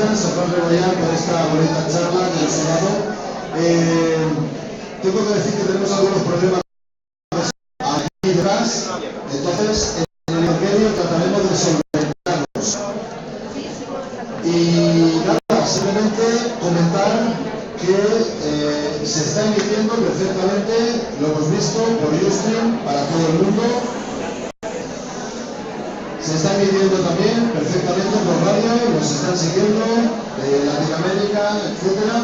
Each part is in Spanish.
gracias a Juan Rebollar por esta bonita charla que nos ha dado. Tengo que decir que tenemos algunos problemas aquí detrás, entonces en el medio trataremos de solventarlos. Y nada, simplemente comentar que se está emitiendo perfectamente, lo hemos visto por Ustream para todo el mundo. Se está emitiendo también perfectamente por radio, nos están siguiendo de Latinoamérica, etcétera.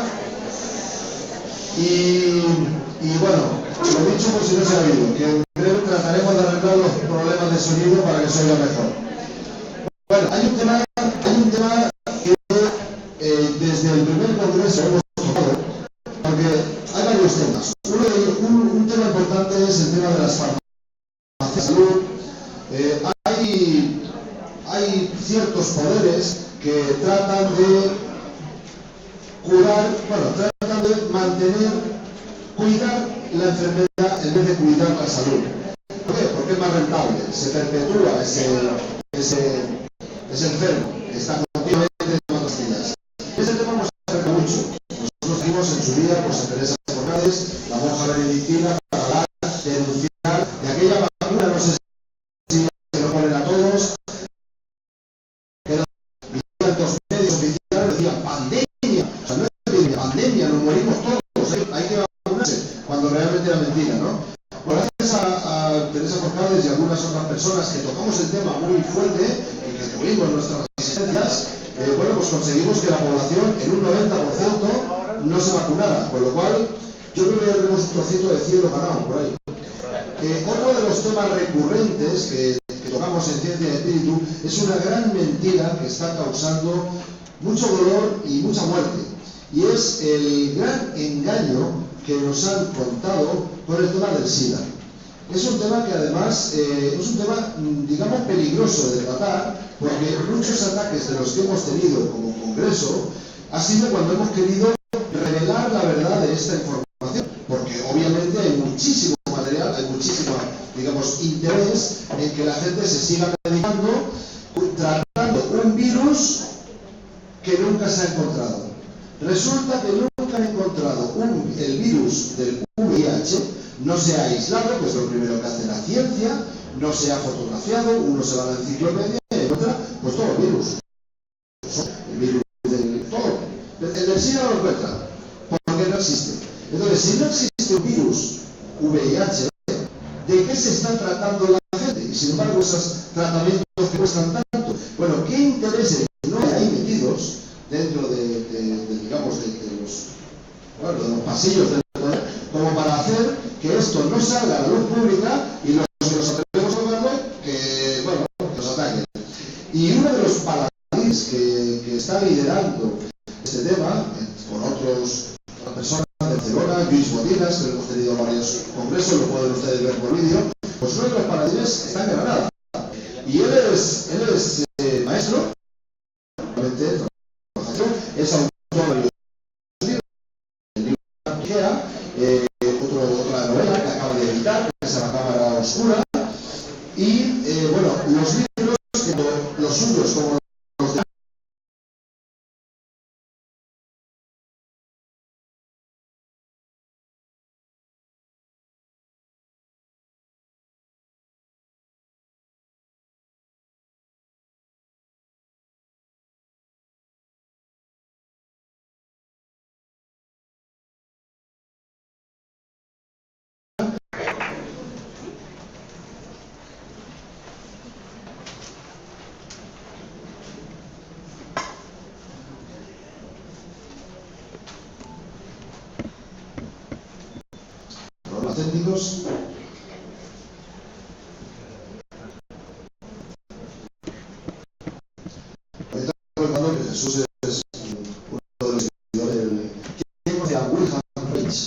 Y bueno, lo dicho por si no se ha oído, que en breve trataremos de arreglar los problemas de sonido para que se oiga mejor. Bueno, hay un tema que desde el primer congreso hemos tocado, porque hay varios temas. Un tema importante es el tema de las farmacias de salud. Hay ciertos poderes que tratan de tratan de cuidar la enfermedad en vez de cuidar la salud. ¿Por qué? Porque es más rentable, se perpetúa ese enfermo que está continuamente tomando pastillas. Ese tema hemos hablado mucho. Nosotros vimos en su día, pues Teresa Fornades, la monja benedictina, para hablar, denunciar de aquella vacuna, no sé si se lo ponen a todos, que los medios oficiales decían pandemia, o sea, no es epidemia, pandemia, nos morimos todos, hay que vacunarse, cuando realmente era mentira, ¿no? Pues gracias a Teresa Fornades y algunas otras personas que tocamos el tema muy fuerte y que tuvimos nuestras resistencias, pues conseguimos que la población en un 90% no se vacunara, con lo cual yo creo que ya tenemos un trocito de cielo ganado por ahí. Otro de los temas recurrentes que tocamos en Ciencia y Espíritu es una gran mentira que está causando mucho dolor y mucha muerte, y es el gran engaño que nos han contado con el tema del SIDA. Es un tema que además es un tema, digamos, peligroso de tratar, porque muchos ataques de los que hemos tenido como congreso ha sido cuando hemos querido revelar la verdad de esta información, porque obviamente hay muchísimo material, hay muchísimo, digamos, interés en que la gente se siga medicando tratando un virus que nunca se ha encontrado. Resulta que nunca han encontrado el virus del VIH, no se ha aislado, que es lo primero que hace la ciencia, no se ha fotografiado, uno se va a la enciclopedia y otra, pues todo el virus. El virus del todo. El del SIDA no lo encuentra, porque no existe. Entonces, si no existe un virus VIH, ¿de qué se está tratando la gente? Y sin embargo, esos tratamientos que cuestan tanto. Bueno, ¿qué intereses no hay metidos dentro digamos, de los pasillos del poder, como para hacer que esto no salga a la luz pública y los que nos atrevemos a hablarlo, que nos ataquen? Y uno de los paladines que está liderando este tema, con otras personas de Barcelona, Luis Botinas, que hemos tenido varios congresos, lo pueden ustedes ver por vídeo, pues uno de los paladines está en Granada. Y él es maestro, es autor de el libro otra novela que acaba de editar, que es La Cámara Oscura, y los libros, los suyos como los de auténticos. Que Jesús es uno de los seguidores de Wilhelm Reich,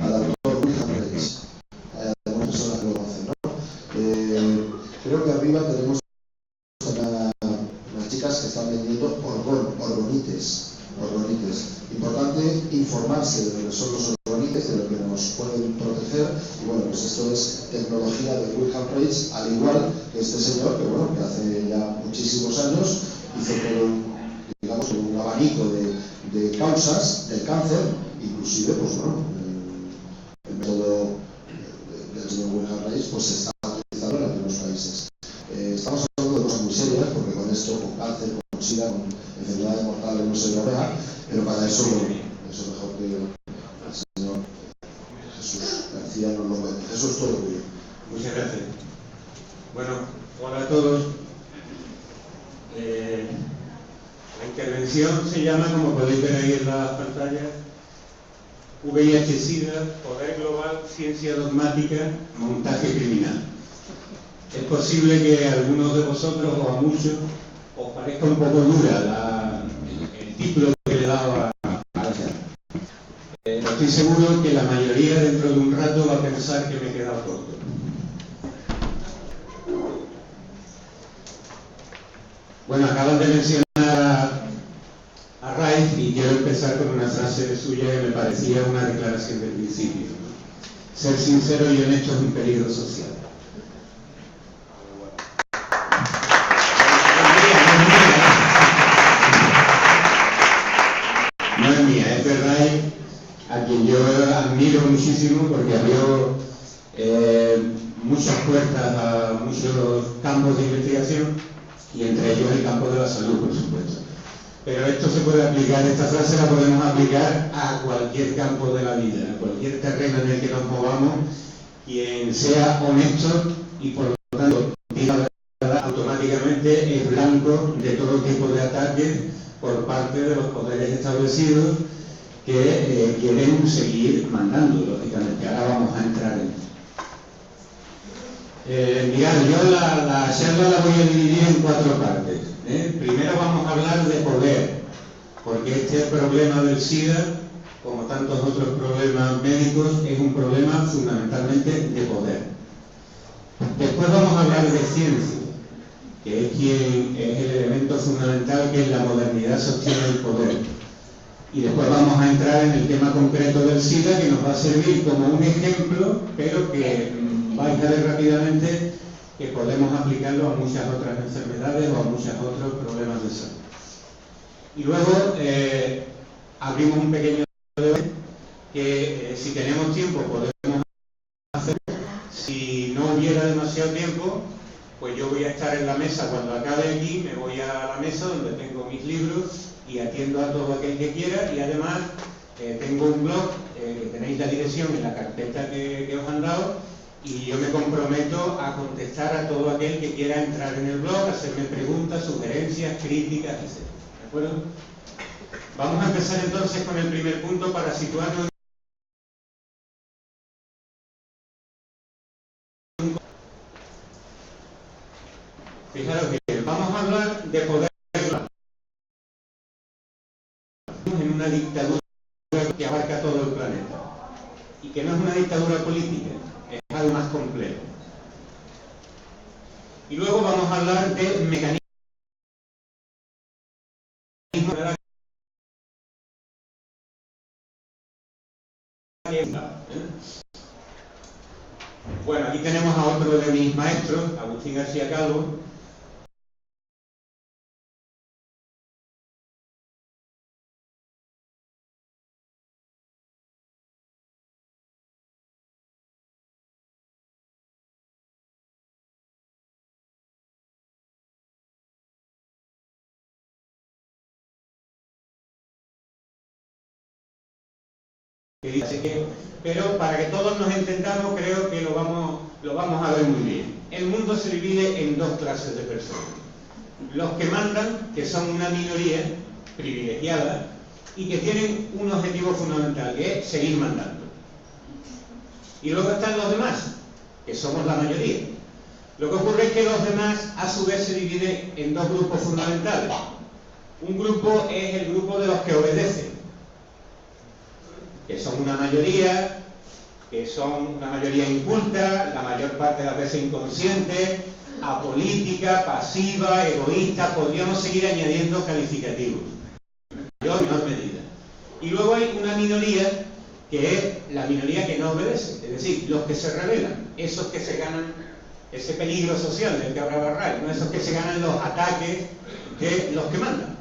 al autor Wilhelm Reich. Algunas personas que lo conocen, ¿no? Creo que arriba tenemos unas chicas que están vendiendo orgonites. Importante informarse de lo que son los orgonites, de lo que nos pueden proteger. Y bueno, pues esto es tecnología de Wilhelm Reich, al igual que este señor, que hace ya muchísimos años hizo todo, digamos, digamos, un abanico de causas del cáncer, inclusive, pues bueno, el método del señor Wilhelm Reis pues se está utilizando en algunos países. Estamos hablando de cosas muy serias, porque con esto, con cáncer, con SIDA, con enfermedades mortales no se llega, pero para eso, eso mejor que el señor Jesús García nos lo cuente. Eso es todo tuyo. Muchas gracias. Bueno, hola a todos. La intervención se llama, como podéis ver ahí en la pantalla, VIH-Sida, Poder Global, Ciencia Dogmática, Montaje Criminal. Es posible que a algunos de vosotros, o a muchos, os parezca un poco dura el título que le he dado a la charla. Estoy seguro que la mayoría dentro de un rato va a pensar que me he quedado corto. Bueno, acaban de mencionar a Reich y quiero empezar con una frase suya que me parecía una declaración del principio. Ser sincero y honesto es un peligro social. No es mía, es de Reich, a quien yo admiro muchísimo porque abrió muchas puertas a muchos campos de investigación y entre ellos el campo de la salud, por supuesto. Pero esto se puede aplicar, esta frase la podemos aplicar a cualquier campo de la vida, a cualquier terreno en el que nos movamos. Quien sea honesto y por lo tanto diga la verdad, automáticamente es blanco de todo tipo de ataques por parte de los poderes establecidos que quieren seguir mandando, lógicamente. Ahora vamos a entrar en esto. Mirad, yo la charla la voy a dividir en 4 partes. Primero vamos a hablar de poder, porque este problema del SIDA, como tantos otros problemas médicos, es un problema fundamentalmente de poder. Después vamos a hablar de ciencia, que es el elemento fundamental que en la modernidad sostiene el poder. Y después vamos a entrar en el tema concreto del SIDA, que nos va a servir como un ejemplo, pero que vais a ver rápidamente que podemos aplicarlo a muchas otras enfermedades o a muchos otros problemas de salud. Y luego abrimos un pequeño debate que si tenemos tiempo podemos hacer. Si no hubiera demasiado tiempo, pues yo voy a estar en la mesa cuando acabe aquí, me voy a la mesa donde tengo mis libros y atiendo a todo aquel que quiera, y además tengo un blog que tenéis la dirección en la carpeta que os han dado, y yo me comprometo a contestar a todo aquel que quiera entrar en el blog, hacerme preguntas, sugerencias, críticas, etc. ¿De acuerdo? Vamos a empezar entonces con el primer punto para situarnos. Fijaros bien, vamos a hablar de poder en una dictadura que abarca todo el planeta y que no es una dictadura política, es algo más complejo. Y luego vamos a hablar de mecanismos de la... Bueno, aquí tenemos a otro de mis maestros, Agustín García Calvo. Que dice que, pero para que todos nos entendamos, creo que lo vamos a ver muy bien. El mundo se divide en 2 clases de personas. Los que mandan, que son una minoría privilegiada y que tienen un objetivo fundamental, que es seguir mandando. Y luego están los demás, que somos la mayoría. Lo que ocurre es que los demás, a su vez, se dividen en 2 grupos fundamentales. Un grupo es el grupo de los que obedecen, que son una mayoría, inculta, la mayor parte de las veces inconsciente, apolítica, pasiva, egoísta, podríamos seguir añadiendo calificativos, en mayor o menor medida. Y luego hay una minoría, que es la minoría que no obedece, es decir, los que se rebelan, esos que se ganan ese peligro social del que hablaba Reich, ¿no? Esos que se ganan los ataques de los que mandan.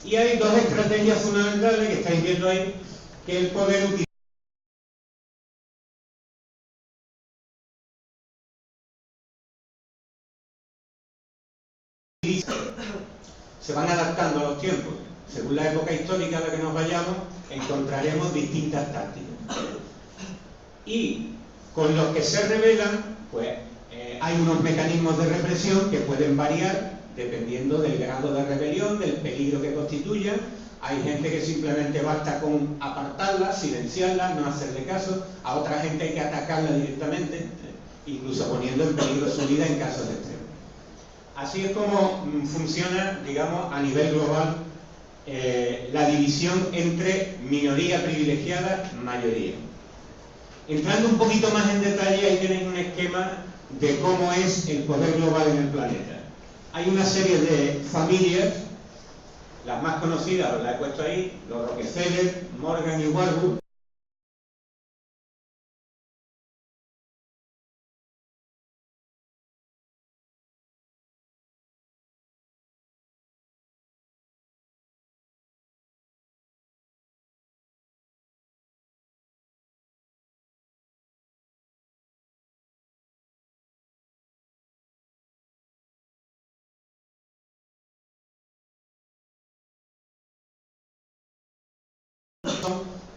Y hay dos estrategias fundamentales que estáis viendo ahí, que el poder utiliza. Se van adaptando a los tiempos. Según la época histórica a la que nos vayamos, encontraremos distintas tácticas. Y con los que se rebelan, pues hay unos mecanismos de represión que pueden variar dependiendo del grado de rebelión, del peligro que constituya. Hay gente que simplemente basta con apartarla, silenciarla, no hacerle caso. A otra gente hay que atacarla directamente, incluso poniendo en peligro su vida en casos extremos. Así es como funciona, digamos, a nivel global la división entre minoría privilegiada y mayoría. Entrando un poquito más en detalle, ahí tenéis un esquema de cómo es el poder global en el planeta. Hay una serie de familias, las más conocidas os las he puesto ahí, los Rockefeller, Morgan y Warburg.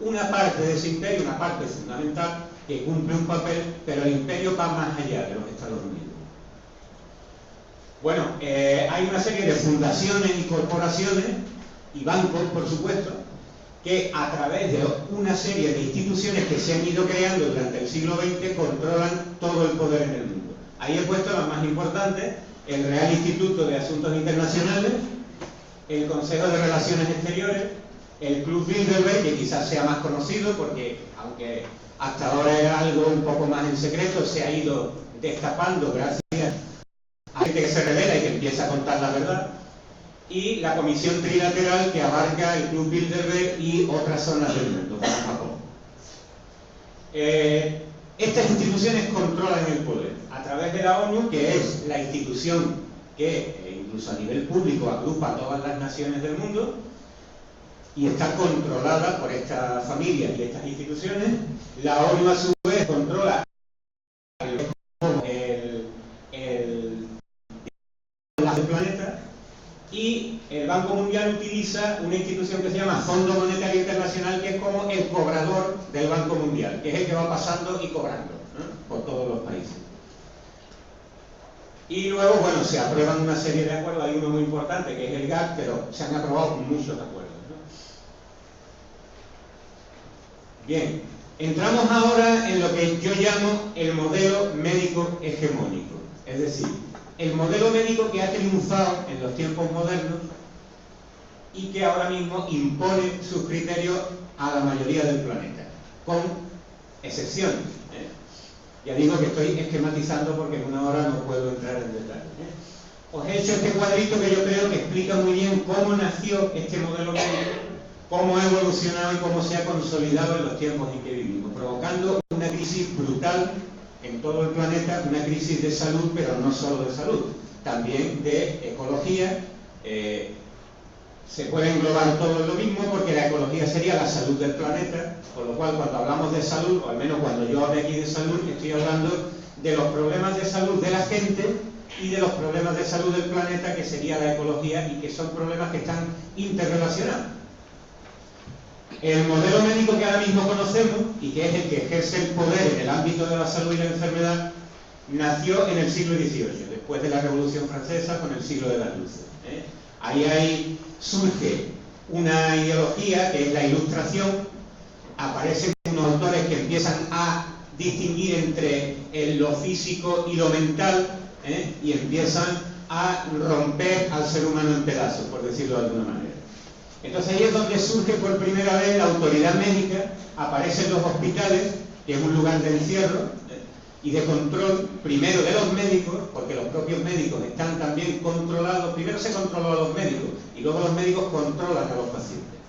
Una parte de ese imperio, una parte fundamental, que cumple un papel, pero el imperio va más allá de los Estados Unidos. Bueno, hay una serie de fundaciones y corporaciones, y bancos, por supuesto, que a través de una serie de instituciones que se han ido creando durante el siglo XX controlan todo el poder en el mundo. Ahí he puesto las más importantes: el Real Instituto de Asuntos Internacionales, el Consejo de Relaciones Exteriores, el Club Bilderberg, que quizás sea más conocido porque, aunque hasta ahora era algo un poco más en secreto, se ha ido destapando gracias a gente que se revela y que empieza a contar la verdad, y la Comisión Trilateral, que abarca el Club Bilderberg y otras zonas del mundo, como Japón. Estas instituciones controlan el poder a través de la ONU, que es la institución que, incluso a nivel público, agrupa a todas las naciones del mundo, y está controlada por estas familias y estas instituciones. La ONU, a su vez, controla el planeta, y el Banco Mundial utiliza una institución que se llama Fondo Monetario Internacional, que es como el cobrador del Banco Mundial, que es el que va pasando y cobrando, ¿no?, por todos los países. Y luego, bueno, se aprueban una serie de acuerdos. Hay uno muy importante que es el GATT, pero se han aprobado muchos acuerdos. Bien, entramos ahora en lo que yo llamo el modelo médico hegemónico, es decir, el modelo médico que ha triunfado en los tiempos modernos y que ahora mismo impone sus criterios a la mayoría del planeta, con excepciones. Ya digo que estoy esquematizando porque en una hora no puedo entrar en detalle. Os he hecho este cuadrito que yo creo que explica muy bien cómo nació este modelo médico, cómo ha evolucionado y cómo se ha consolidado en los tiempos en que vivimos, provocando una crisis brutal en todo el planeta, una crisis de salud, pero no solo de salud, también de ecología. Se puede englobar todo en lo mismo, porque la ecología sería la salud del planeta, con lo cual cuando hablamos de salud, o al menos cuando yo hable aquí de salud, estoy hablando de los problemas de salud de la gente y de los problemas de salud del planeta, que sería la ecología, y que son problemas que están interrelacionados. El modelo médico que ahora mismo conocemos, y que es el que ejerce el poder en el ámbito de la salud y la enfermedad, nació en el siglo XVIII, después de la Revolución Francesa, con el siglo de las luces. Ahí surge una ideología que es la Ilustración. Aparecen unos autores que empiezan a distinguir entre lo físico y lo mental, y empiezan a romper al ser humano en pedazos, por decirlo de alguna manera. Entonces ahí es donde surge por primera vez la autoridad médica. Aparecen los hospitales, que es un lugar de encierro y de control, primero de los médicos, porque los propios médicos están también controlados. Primero se controla a los médicos y luego los médicos controlan a los pacientes.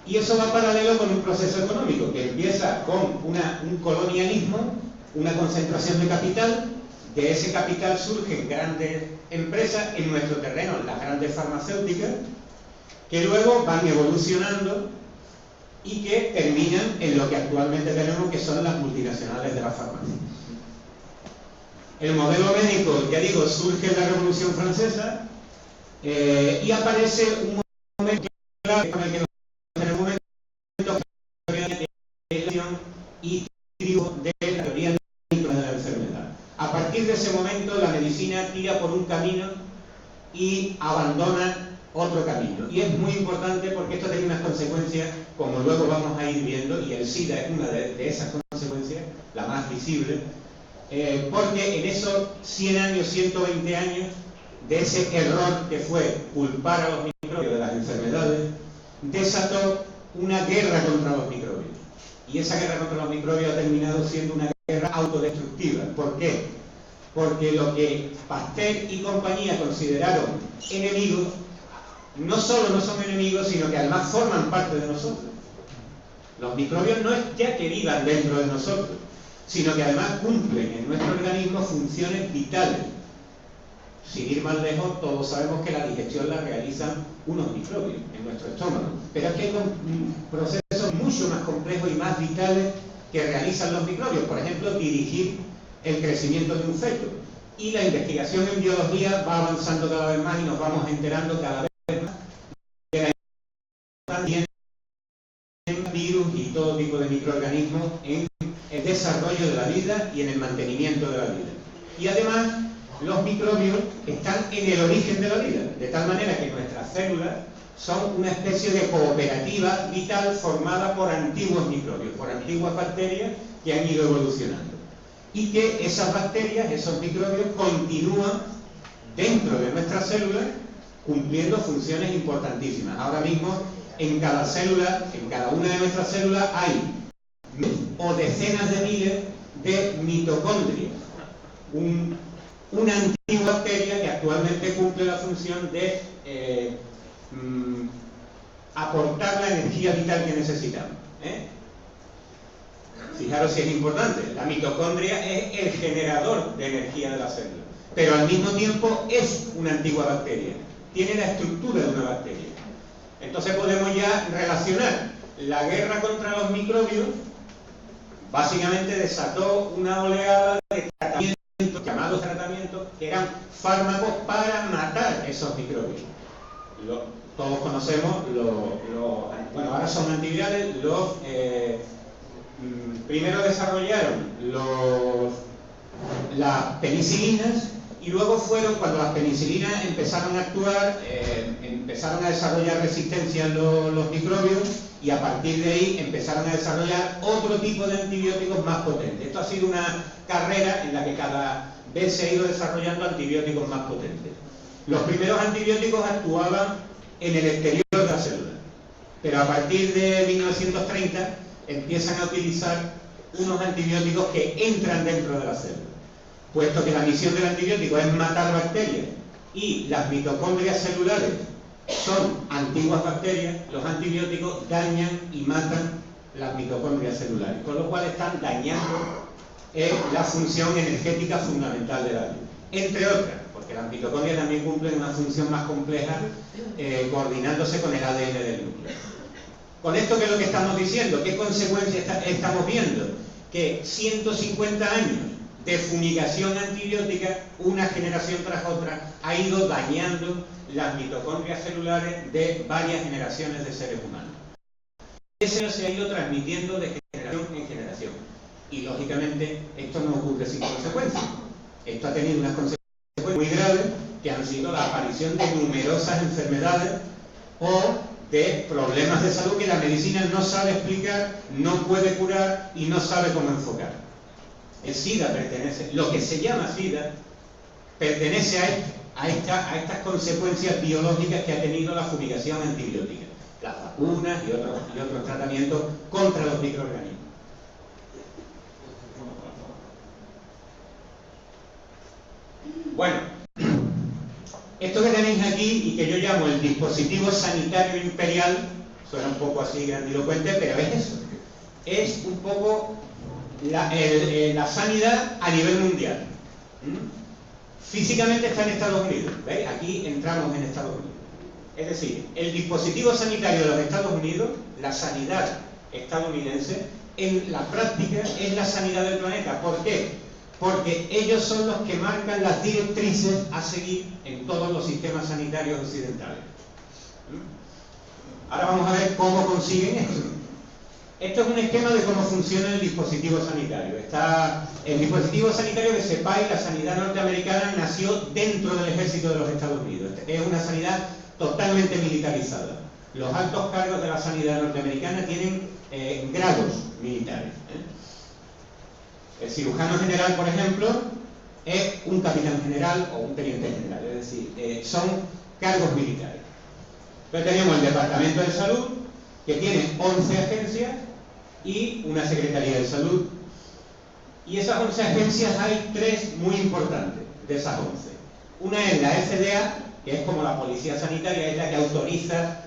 Y eso va paralelo con un proceso económico que empieza con un colonialismo, una concentración de capital. De ese capital surgen grandes empresas, en nuestro terreno las grandes farmacéuticas, que luego van evolucionando y que terminan en lo que actualmente tenemos, que son las multinacionales de la farmacia. El modelo médico, ya digo, surge en la Revolución Francesa y aparece un momento clave con el que en el momento y triunfo de la teoría de la enfermedad. A partir de ese momento la medicina tira por un camino y abandona otro camino. Y es muy importante porque esto tiene unas consecuencias, como luego vamos a ir viendo, y el SIDA es una de esas consecuencias, la más visible, porque en esos 100 años, 120 años, de ese error que fue culpar a los microbios de las enfermedades, desató una guerra contra los microbios. Y esa guerra contra los microbios ha terminado siendo una guerra autodestructiva. ¿Por qué? Porque lo que Pasteur y compañía consideraron enemigos, no solo no son enemigos, sino que además forman parte de nosotros. Los microbios no es ya que vivan dentro de nosotros, sino que además cumplen en nuestro organismo funciones vitales. Sin ir más lejos, todos sabemos que la digestión la realizan unos microbios en nuestro estómago, pero es que hay procesos mucho más complejos y más vitales que realizan los microbios. Por ejemplo, dirigir el crecimiento de un feto. Y la investigación en biología va avanzando cada vez más y nos vamos enterando cada vez más de la importancia en virus y todo tipo de microorganismos en el desarrollo de la vida y en el mantenimiento de la vida. Y además, los microbios están en el origen de la vida, de tal manera que nuestras células son una especie de cooperativa vital formada por antiguos microbios, por antiguas bacterias que han ido evolucionando. Y que esas bacterias, esos microbios, continúan dentro de nuestras células cumpliendo funciones importantísimas. Ahora mismo, en cada célula, en cada una de nuestras células, hay o decenas de miles de mitocondrias. Una antigua bacteria que actualmente cumple la función de aportar la energía vital que necesitamos. Fijaros si es importante, la mitocondria es el generador de energía de la célula, pero al mismo tiempo es una antigua bacteria, tiene la estructura de una bacteria. Entonces podemos ya relacionar la guerra contra los microbios, básicamente desató una oleada de tratamientos, llamados tratamientos, que eran fármacos para matar esos microbios. Todos conocemos, bueno, ahora son antivirales, primero desarrollaron las penicilinas y luego fueron, cuando las penicilinas empezaron a actuar, empezaron a desarrollar resistencia en los microbios y a partir de ahí empezaron a desarrollar otro tipo de antibióticos más potentes. Esto ha sido una carrera en la que cada vez se ha ido desarrollando antibióticos más potentes. Los primeros antibióticos actuaban en el exterior de la célula, pero a partir de 1930 empiezan a utilizar unos antibióticos que entran dentro de la célula. Puesto que la misión del antibiótico es matar bacterias y las mitocondrias celulares son antiguas bacterias, los antibióticos dañan y matan las mitocondrias celulares, con lo cual están dañando la función energética fundamental de la vida, entre otras, porque las mitocondrias también cumplen una función más compleja coordinándose con el ADN del núcleo. Con esto, ¿qué es lo que estamos diciendo? ¿Qué consecuencias estamos viendo? Que 150 años de fumigación antibiótica, una generación tras otra, ha ido dañando las mitocondrias celulares de varias generaciones de seres humanos. Eso se ha ido transmitiendo de generación en generación. Y lógicamente esto no ocurre sin consecuencias. Esto ha tenido unas consecuencias muy graves que han sido la aparición de numerosas enfermedades o de problemas de salud que la medicina no sabe explicar, no puede curar y no sabe cómo enfocar. El SIDA pertenece, lo que se llama SIDA, pertenece a estas consecuencias biológicas que ha tenido la fumigación antibiótica, las vacunas y otros tratamientos contra los microorganismos. Bueno, esto que tenéis aquí y que yo llamo el dispositivo sanitario imperial, suena un poco así grandilocuente, pero es eso. Es un poco la sanidad a nivel mundial. Físicamente está en Estados Unidos, ¿veis? Aquí entramos en Estados Unidos. Es decir, el dispositivo sanitario de los Estados Unidos, la sanidad estadounidense, en la práctica es la sanidad del planeta. ¿Por qué? Porque ellos son los que marcan las directrices a seguir en todos los sistemas sanitarios occidentales. Ahora vamos a ver cómo consiguen esto. Esto es un esquema de cómo funciona el dispositivo sanitario. El dispositivo sanitario, que sepáis, la sanidad norteamericana nació dentro del ejército de los Estados Unidos. Es una sanidad totalmente militarizada. Los altos cargos de la sanidad norteamericana tienen grados militares. El cirujano general, por ejemplo, es un capitán general o un teniente general, es decir, son cargos militares. Entonces tenemos el Departamento de Salud, que tiene 11 agencias y una Secretaría de Salud. Y esas 11 agencias hay 3 muy importantes de esas 11. Una es la FDA, que es como la policía sanitaria, es la que autoriza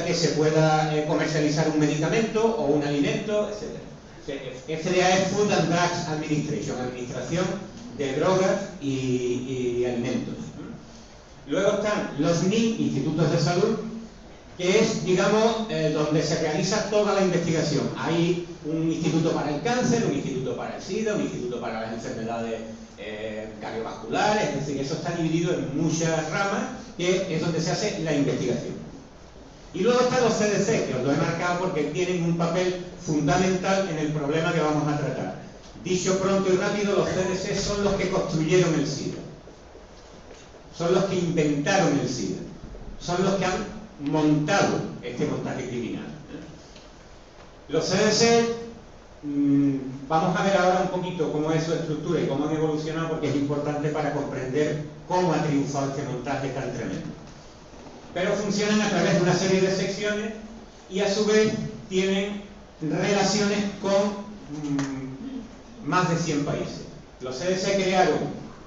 que se pueda comercializar un medicamento o un alimento, etc. FDA es Food and Drugs Administration, administración de drogas y alimentos. Luego están los NIC, Institutos de Salud, que es, digamos, donde se realiza toda la investigación. Hay un instituto para el cáncer, un instituto para el SIDA, un instituto para las enfermedades cardiovasculares, es decir, eso está dividido en muchas ramas, que es donde se hace la investigación. Y luego están los CDC, que os lo he marcado porque tienen un papel fundamental en el problema que vamos a tratar. Dicho pronto y rápido, los CDC son los que construyeron el SIDA. Son los que inventaron el SIDA. Son los que han montado este montaje criminal. Los CDC, vamos a ver ahora un poquito cómo es su estructura y cómo han evolucionado, porque es importante para comprender cómo ha triunfado este montaje tan tremendo. Pero funcionan a través de una serie de secciones y a su vez tienen relaciones con más de 100 países. Los CDC crearon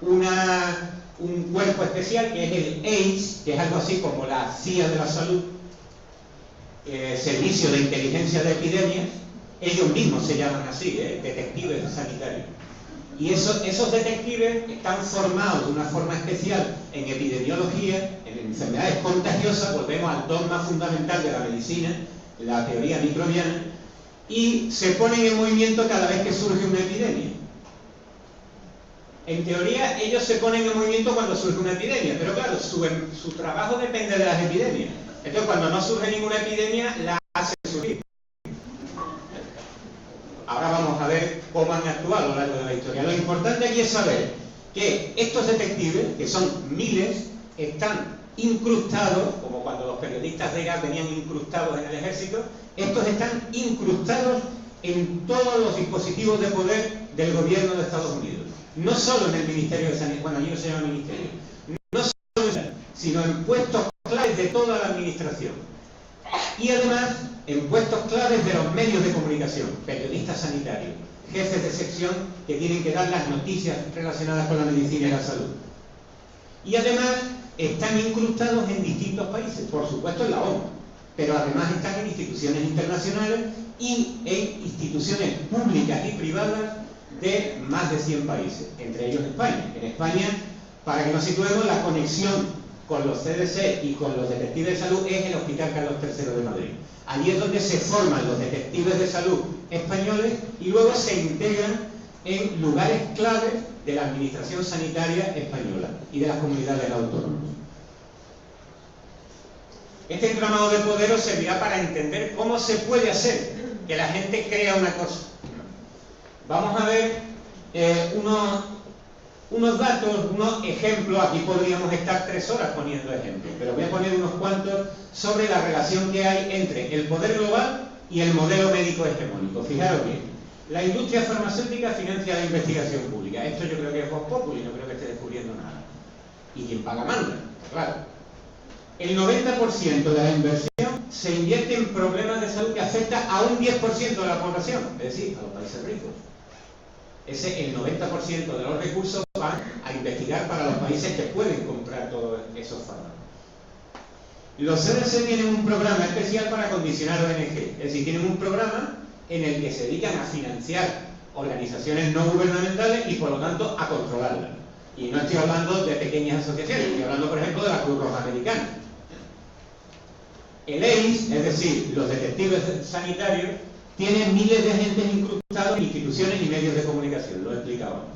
un cuerpo especial que es el AIDS, que es algo así como la CIA de la salud, Servicio de Inteligencia de Epidemias. Ellos mismos se llaman así, detectives sanitarios. Y esos detectives están formados de una forma especial en epidemiología, en enfermedades contagiosas. Volvemos al dogma fundamental de la medicina, la teoría microbiana, y se ponen en movimiento cada vez que surge una epidemia. En teoría, ellos se ponen en movimiento cuando surge una epidemia, pero claro, su trabajo depende de las epidemias. Entonces, cuando no surge ninguna epidemia, la hacen surgir. Ahora vamos a ver cómo han actuado a lo largo de la historia. Lo importante aquí es saber que estos detectives, que son miles, están incrustados, como cuando los periodistas de gas venían incrustados en el ejército, estos están incrustados en todos los dispositivos de poder del gobierno de Estados Unidos. No solo en el Ministerio de Sanidad, bueno, allí no se llama ministerio, no solo en él, sino en puestos claves de toda la administración. Y además, en puestos claves de los medios de comunicación, periodistas sanitarios, jefes de sección que tienen que dar las noticias relacionadas con la medicina y la salud. Y además, están incrustados en distintos países, por supuesto en la ONU, pero además están en instituciones internacionales y en instituciones públicas y privadas de más de 100 países, entre ellos España. En España, para que nos situemos, la conexión con los CDC y con los detectives de salud es el Hospital Carlos III de Madrid. Allí es donde se forman los detectives de salud españoles y luego se integran en lugares claves de la administración sanitaria española y de las comunidades autónomas. Este entramado de poder os servirá para entender cómo se puede hacer que la gente crea una cosa. Vamos a ver unos datos, unos ejemplos. Aquí podríamos estar 3 horas poniendo ejemplos, pero voy a poner unos cuantos sobre la relación que hay entre el poder global y el modelo médico hegemónico. Fijaros bien, la industria farmacéutica financia la investigación pública. Esto yo creo que es Vox Populi, no creo que esté descubriendo nada. Y quien paga manda, claro. El 90% de la inversión se invierte en problemas de salud que afecta a un 10% de la población, es decir, a los países ricos. El 90% de los recursos van a investigar para los países que pueden comprar todos esos fármacos. Los CDC tienen un programa especial para condicionar ONG, es decir, tienen un programa en el que se dedican a financiar organizaciones no gubernamentales y por lo tanto a controlarlas. Y no estoy hablando de pequeñas asociaciones, estoy hablando, por ejemplo, de la Cruz Roja Americana. El EIS, es decir, los detectives sanitarios, tienen miles de agentes incrustados en instituciones y medios de comunicación, lo he explicado antes.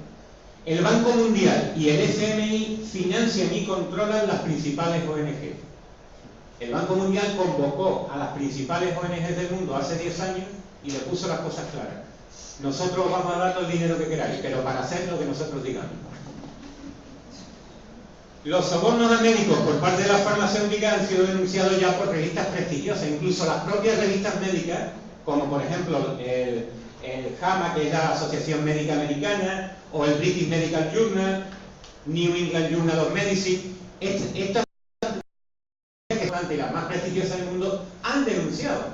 El Banco Mundial y el FMI financian y controlan las principales ONG. El Banco Mundial convocó a las principales ONG del mundo hace 10 años y le puso las cosas claras. Nosotros vamos a dar todo el dinero que queráis, pero para hacer lo que nosotros digamos. Los sobornos a médicos por parte de las farmacéuticas han sido denunciados ya por revistas prestigiosas, incluso las propias revistas médicas, como por ejemplo el JAMA, que es la Asociación Médica Americana, o el British Medical Journal, New England Journal of Medicine. Estas y las más prestigiosas del mundo han denunciado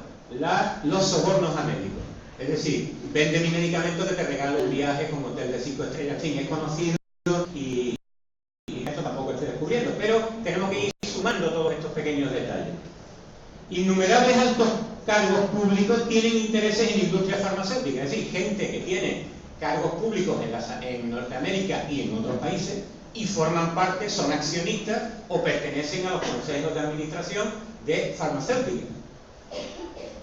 los sobornos a médicos. Es decir, vende mi medicamento que te regalo un viaje con hotel de 5 estrellas. En fin, es conocido y esto tampoco estoy descubriendo, pero tenemos que ir sumando todos estos pequeños detalles. Innumerables altos cargos públicos tienen intereses en industria farmacéutica, es decir, gente que tiene cargos públicos en Norteamérica y en otros países y forman parte, son accionistas o pertenecen a los consejos de administración de farmacéuticas.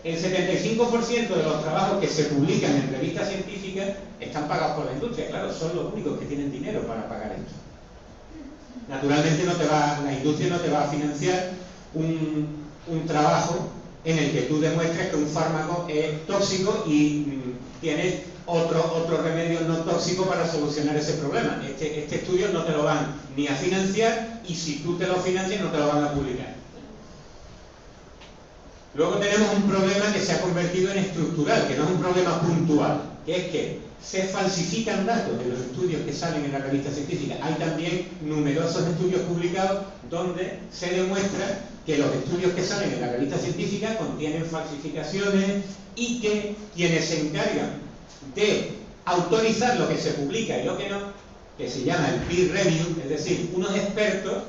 El 75% de los trabajos que se publican en revistas científicas están pagados por la industria. Claro, son los únicos que tienen dinero para pagar esto. Naturalmente la industria no te va a financiar un trabajo en el que tú demuestres que un fármaco es tóxico y tienes otro remedio no tóxico para solucionar ese problema. Este estudio no te lo van ni a financiar y si tú te lo financias no te lo van a publicar. Luego tenemos un problema que se ha convertido en estructural, que no es un problema puntual, que es que se falsifican datos de los estudios que salen en la revista científica. Hay también numerosos estudios publicados donde se demuestra que los estudios que salen en la revista científica contienen falsificaciones y que quienes se encargan de autorizar lo que se publica y lo que no, que se llama el peer review, es decir, unos expertos,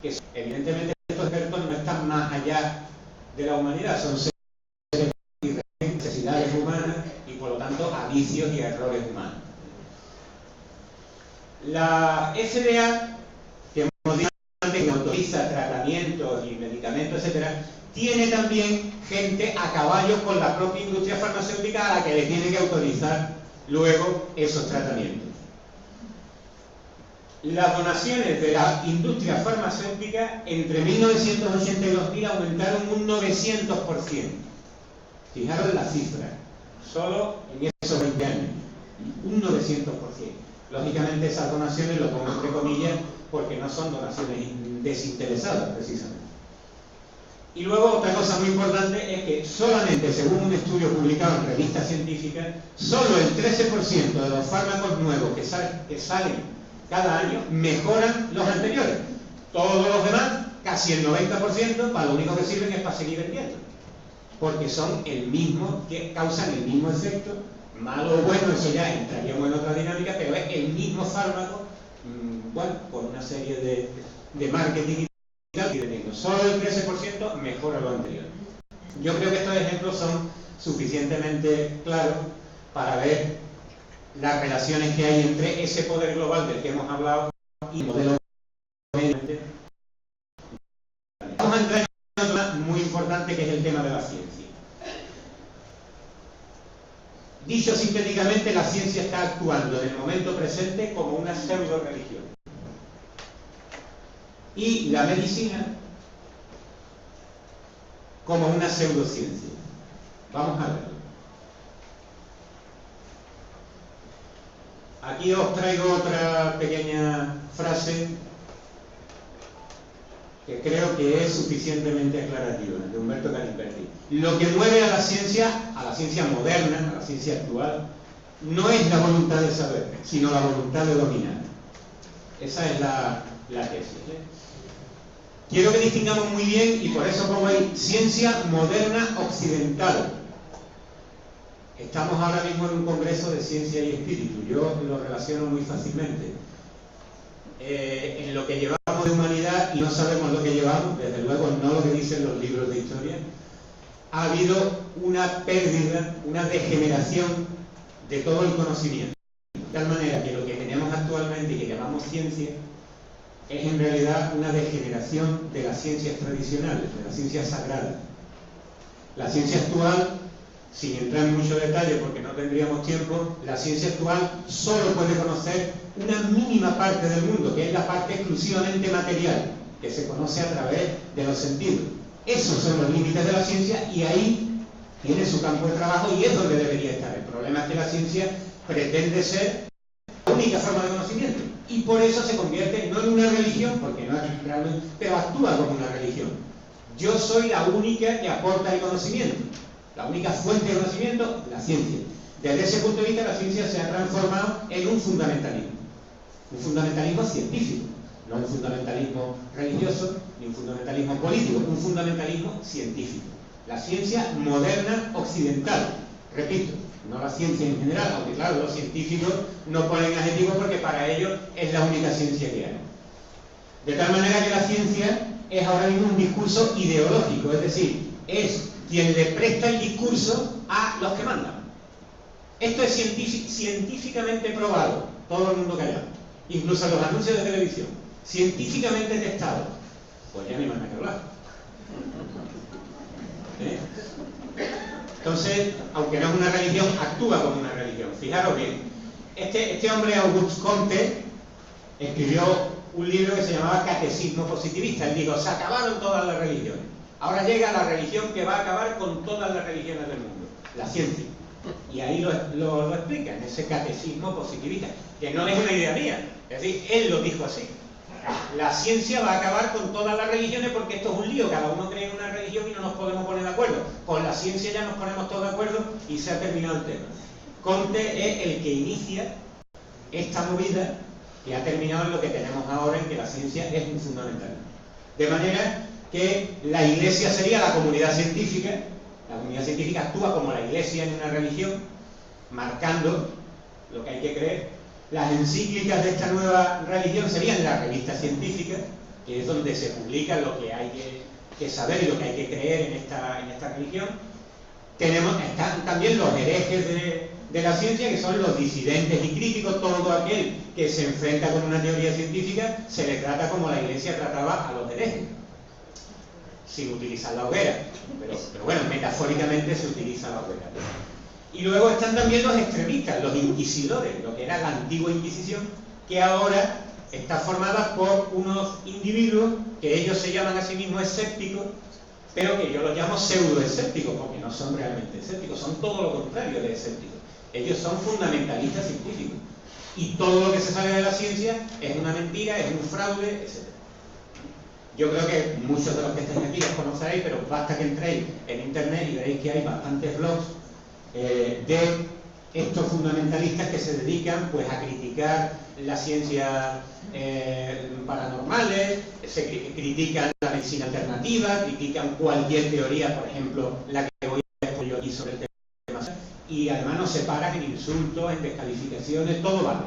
que evidentemente estos expertos no están más allá de la humanidad, son seres y necesidades humanas y por lo tanto a vicios y a errores humanos. La FDA, que hemos dicho antes, que autoriza tratamientos y medicamentos, etcétera, tiene también gente a caballo con la propia industria farmacéutica a la que le tiene que autorizar luego esos tratamientos. Las donaciones de la industria farmacéutica entre 1980 y 2000 aumentaron un 900%. Fijaros la cifra, solo en esos 20 años, un 900%. Lógicamente esas donaciones, lo pongo entre comillas, porque no son donaciones desinteresadas precisamente. Y luego otra cosa muy importante es que solamente según un estudio publicado en revistas científicas, solo el 13% de los fármacos nuevos que salen cada año mejoran los anteriores. Todos los demás, casi el 90%, para lo único que sirven es para seguir vendiendo. Porque son el mismo, que causan el mismo efecto, malo o bueno, eso ya entraríamos en otra dinámica, pero es el mismo fármaco, bueno, por una serie de marketing y tal, solo el 13% mejora lo anterior. Yo creo que estos ejemplos son suficientemente claros para ver las relaciones que hay entre ese poder global del que hemos hablado y el modelo. Vamos a entrar en un tema muy importante que es el tema de la ciencia. Dicho sintéticamente, la ciencia está actuando en el momento presente como una pseudo-religión. Y la medicina como una pseudociencia. Vamos a verlo. Aquí os traigo otra pequeña frase que creo que es suficientemente aclarativa, de Umberto Galimberti. Lo que mueve a la ciencia moderna, a la ciencia actual, no es la voluntad de saber, sino la voluntad de dominar. Esa es la tesis. Quiero que distingamos muy bien, y por eso pongo ahí, ciencia moderna occidental. Estamos ahora mismo en un congreso de ciencia y espíritu, yo lo relaciono muy fácilmente. En lo que llevamos de humanidad, y no sabemos lo que llevamos, desde luego no lo que dicen los libros de historia, ha habido una pérdida, una degeneración de todo el conocimiento. De tal manera que lo que tenemos actualmente y que llamamos ciencia es en realidad una degeneración de las ciencias tradicionales, de las ciencias sagradas. La ciencia actual, sin entrar en mucho detalle porque no tendríamos tiempo, la ciencia actual solo puede conocer una mínima parte del mundo, que es la parte exclusivamente material, que se conoce a través de los sentidos. Esos son los límites de la ciencia y ahí tiene su campo de trabajo y es donde debería estar. El problema es que la ciencia pretende ser la única forma de conocimiento y por eso se convierte no en una religión, porque no es realmente, pero actúa como una religión. Yo soy la única que aporta el conocimiento, la única fuente de conocimiento, la ciencia. Desde ese punto de vista la ciencia se ha transformado en un fundamentalismo científico, no un fundamentalismo religioso ni un fundamentalismo político, un fundamentalismo científico. La ciencia moderna occidental, repito, no la ciencia en general, aunque claro, los científicos no ponen adjetivos porque para ellos es la única ciencia que hay. De tal manera que la ciencia es ahora mismo un discurso ideológico, es decir, es quien le presta el discurso a los que mandan. Esto es científicamente probado, todo el mundo callado, incluso los anuncios de televisión, científicamente testado. Pues ya ni más nada que hablar. Entonces, aunque no es una religión, actúa como una religión. Fijaros bien, este hombre Auguste Comte escribió un libro que se llamaba Catecismo Positivista. Él dijo, se acabaron todas las religiones. Ahora llega la religión que va a acabar con todas las religiones del mundo, la ciencia. Y ahí lo explica en ese Catecismo Positivista, que no es una idea mía, es decir, él lo dijo así. La ciencia va a acabar con todas las religiones porque esto es un lío, cada uno cree en una religión y no nos podemos poner de acuerdo. Con la ciencia ya nos ponemos todos de acuerdo y se ha terminado el tema. Comte es el que inicia esta movida que ha terminado en lo que tenemos ahora, en que la ciencia es un fundamental. De manera que la Iglesia sería la comunidad científica actúa como la Iglesia en una religión, marcando lo que hay que creer. Las encíclicas de esta nueva religión serían las revistas científicas, que es donde se publica lo que hay que saber y lo que hay que creer en esta religión. Están también los herejes de la ciencia, que son los disidentes y críticos. Todo aquel que se enfrenta con una teoría científica se le trata como la Iglesia trataba a los herejes, sin utilizar la hoguera, pero bueno, metafóricamente se utiliza la hoguera. Y luego están también los extremistas, los inquisidores, lo que era la antigua Inquisición, que ahora está formada por unos individuos que ellos se llaman a sí mismos escépticos, pero que yo los llamo pseudoescépticos, porque no son realmente escépticos, son todo lo contrario de escépticos. Ellos son fundamentalistas científicos. Y todo lo que se sale de la ciencia es una mentira, es un fraude, etc. Yo creo que muchos de los que estáis aquí los conoceréis, pero basta que entréis en internet y veréis que hay bastantes blogs de estos fundamentalistas que se dedican pues a criticar las ciencias paranormales, critican la medicina alternativa, critican cualquier teoría, por ejemplo, la que voy a exponer yo aquí sobre el tema, y además no se paran en insultos, en descalificaciones, todo vale.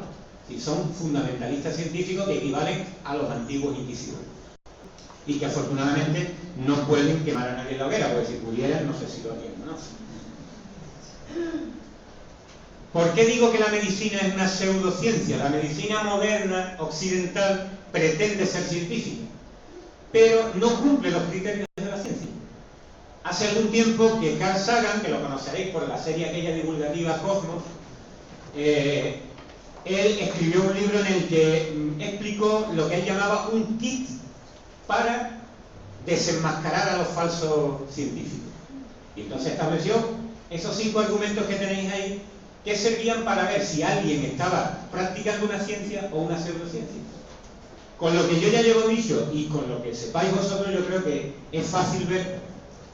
Si son fundamentalistas científicos que equivalen a los antiguos inquisidores. Y que afortunadamente no pueden quemar a nadie en la hoguera, porque si pudieran, no sé si lo harían, ¿no? ¿Por qué digo que la medicina es una pseudociencia? La medicina moderna, occidental, pretende ser científica, pero no cumple los criterios de la ciencia. Hace algún tiempo que Carl Sagan, que lo conoceréis por la serie aquella divulgativa Cosmos, él escribió un libro en el que explicó lo que él llamaba un kit para desenmascarar a los falsos científicos. Y entonces estableció esos 5 argumentos que tenéis ahí, que servían para ver si alguien estaba practicando una ciencia o una pseudociencia. Con lo que yo ya llevo dicho y con lo que sepáis vosotros, yo creo que es fácil ver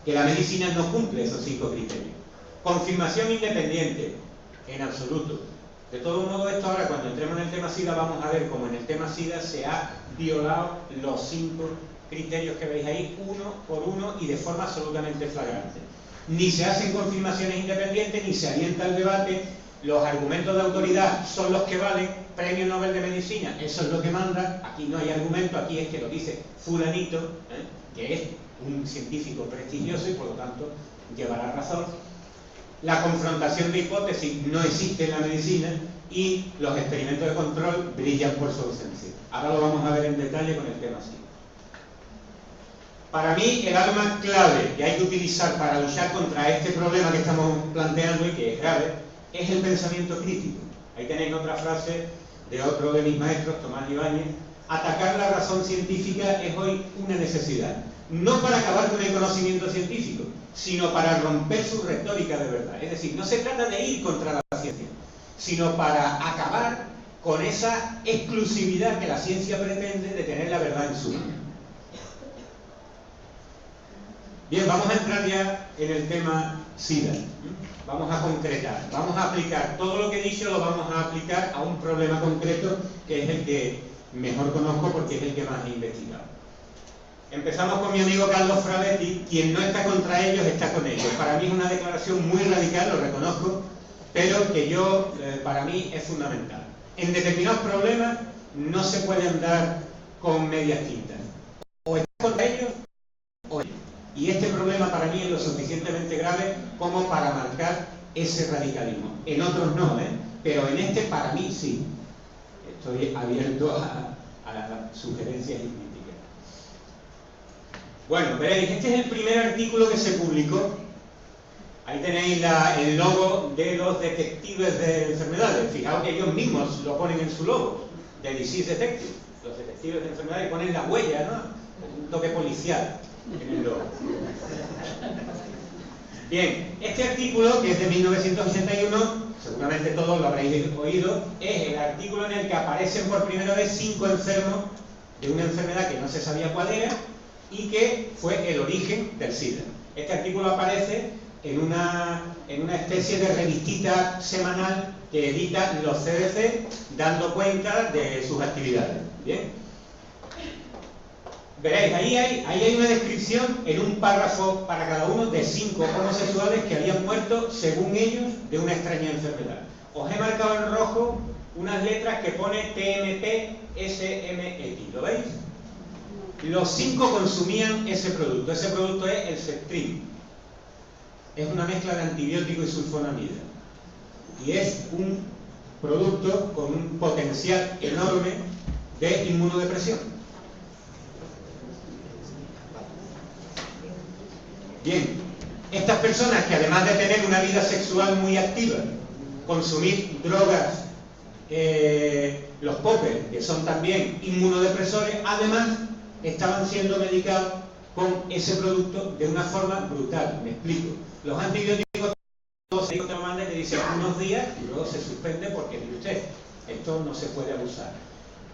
que la medicina no cumple esos 5 criterios. Confirmación independiente, en absoluto. De todo modo, esto ahora cuando entremos en el tema SIDA vamos a ver cómo en el tema SIDA se ha violado los 5 criterios que veis ahí, uno por uno y de forma absolutamente flagrante. Ni se hacen confirmaciones independientes, ni se alienta el debate, los argumentos de autoridad son los que valen, Premio Nobel de Medicina, eso es lo que manda, aquí no hay argumento, aquí es que lo dice fulanito, que es un científico prestigioso y por lo tanto llevará razón. la confrontación de hipótesis no existe en la medicina y los experimentos de control brillan por su ausencia. Ahora lo vamos a ver en detalle con el tema SIDA. Para mí, el arma clave que hay que utilizar para luchar contra este problema que estamos planteando y que es grave, es el pensamiento crítico. Ahí tenéis otra frase de otro de mis maestros, Tomás Ibáñez: atacar la razón científica es hoy una necesidad, no para acabar con el conocimiento científico, sino para romper su retórica de verdad. Es decir, no se trata de ir contra la ciencia, sino para acabar con esa exclusividad que la ciencia pretende de tener la verdad en su mano. Bien, vamos a entrar ya en el tema SIDA. Vamos a concretar, vamos a aplicar todo lo que he dicho, lo vamos a aplicar a un problema concreto que es el que mejor conozco porque es el que más he investigado. Empezamos con mi amigo Carlos Frabetti: quien no está contra ellos está con ellos. Para mí es una declaración muy radical, lo reconozco, pero que para mí es fundamental. En determinados problemas no se puede andar con medias tintas. O está contra ellos o ellos. Y este problema para mí es lo suficientemente grave como para marcar ese radicalismo. En otros no, pero en este para mí sí. Estoy abierto a sugerencias y críticas. Bueno, veréis, este es el primer artículo que se publicó. Ahí tenéis el logo de los detectives de enfermedades. Fijaos que ellos mismos lo ponen en su logo, de Disease Detective. Los detectives de enfermedades ponen la huella, ¿no? Un toque policial en el logo. Bien, este artículo, que es de 1981, seguramente todos lo habréis oído, es el artículo en el que aparecen por primera vez 5 enfermos de una enfermedad que no se sabía cuál era y que fue el origen del SIDA. Este artículo aparece en una especie de revistita semanal que editan los CDC dando cuenta de sus actividades. Bien. Veréis, ahí hay una descripción en un párrafo para cada uno de 5 homosexuales que habían muerto, según ellos, de una extraña enfermedad. Os he marcado en rojo unas letras que pone TMP-SMX, ¿lo veis? Los 5 consumían ese producto es el Septrin. Es una mezcla de antibiótico y sulfonamida. Y es un producto con un potencial enorme de inmunodepresión. Bien, estas personas que además de tener una vida sexual muy activa, consumir drogas, los poppers, que son también inmunodepresores, además estaban siendo medicados con ese producto de una forma brutal. Me explico. Los antibióticos, todos se te lo mandan y te dicen unos días y luego se suspende porque dice usted, esto no se puede abusar.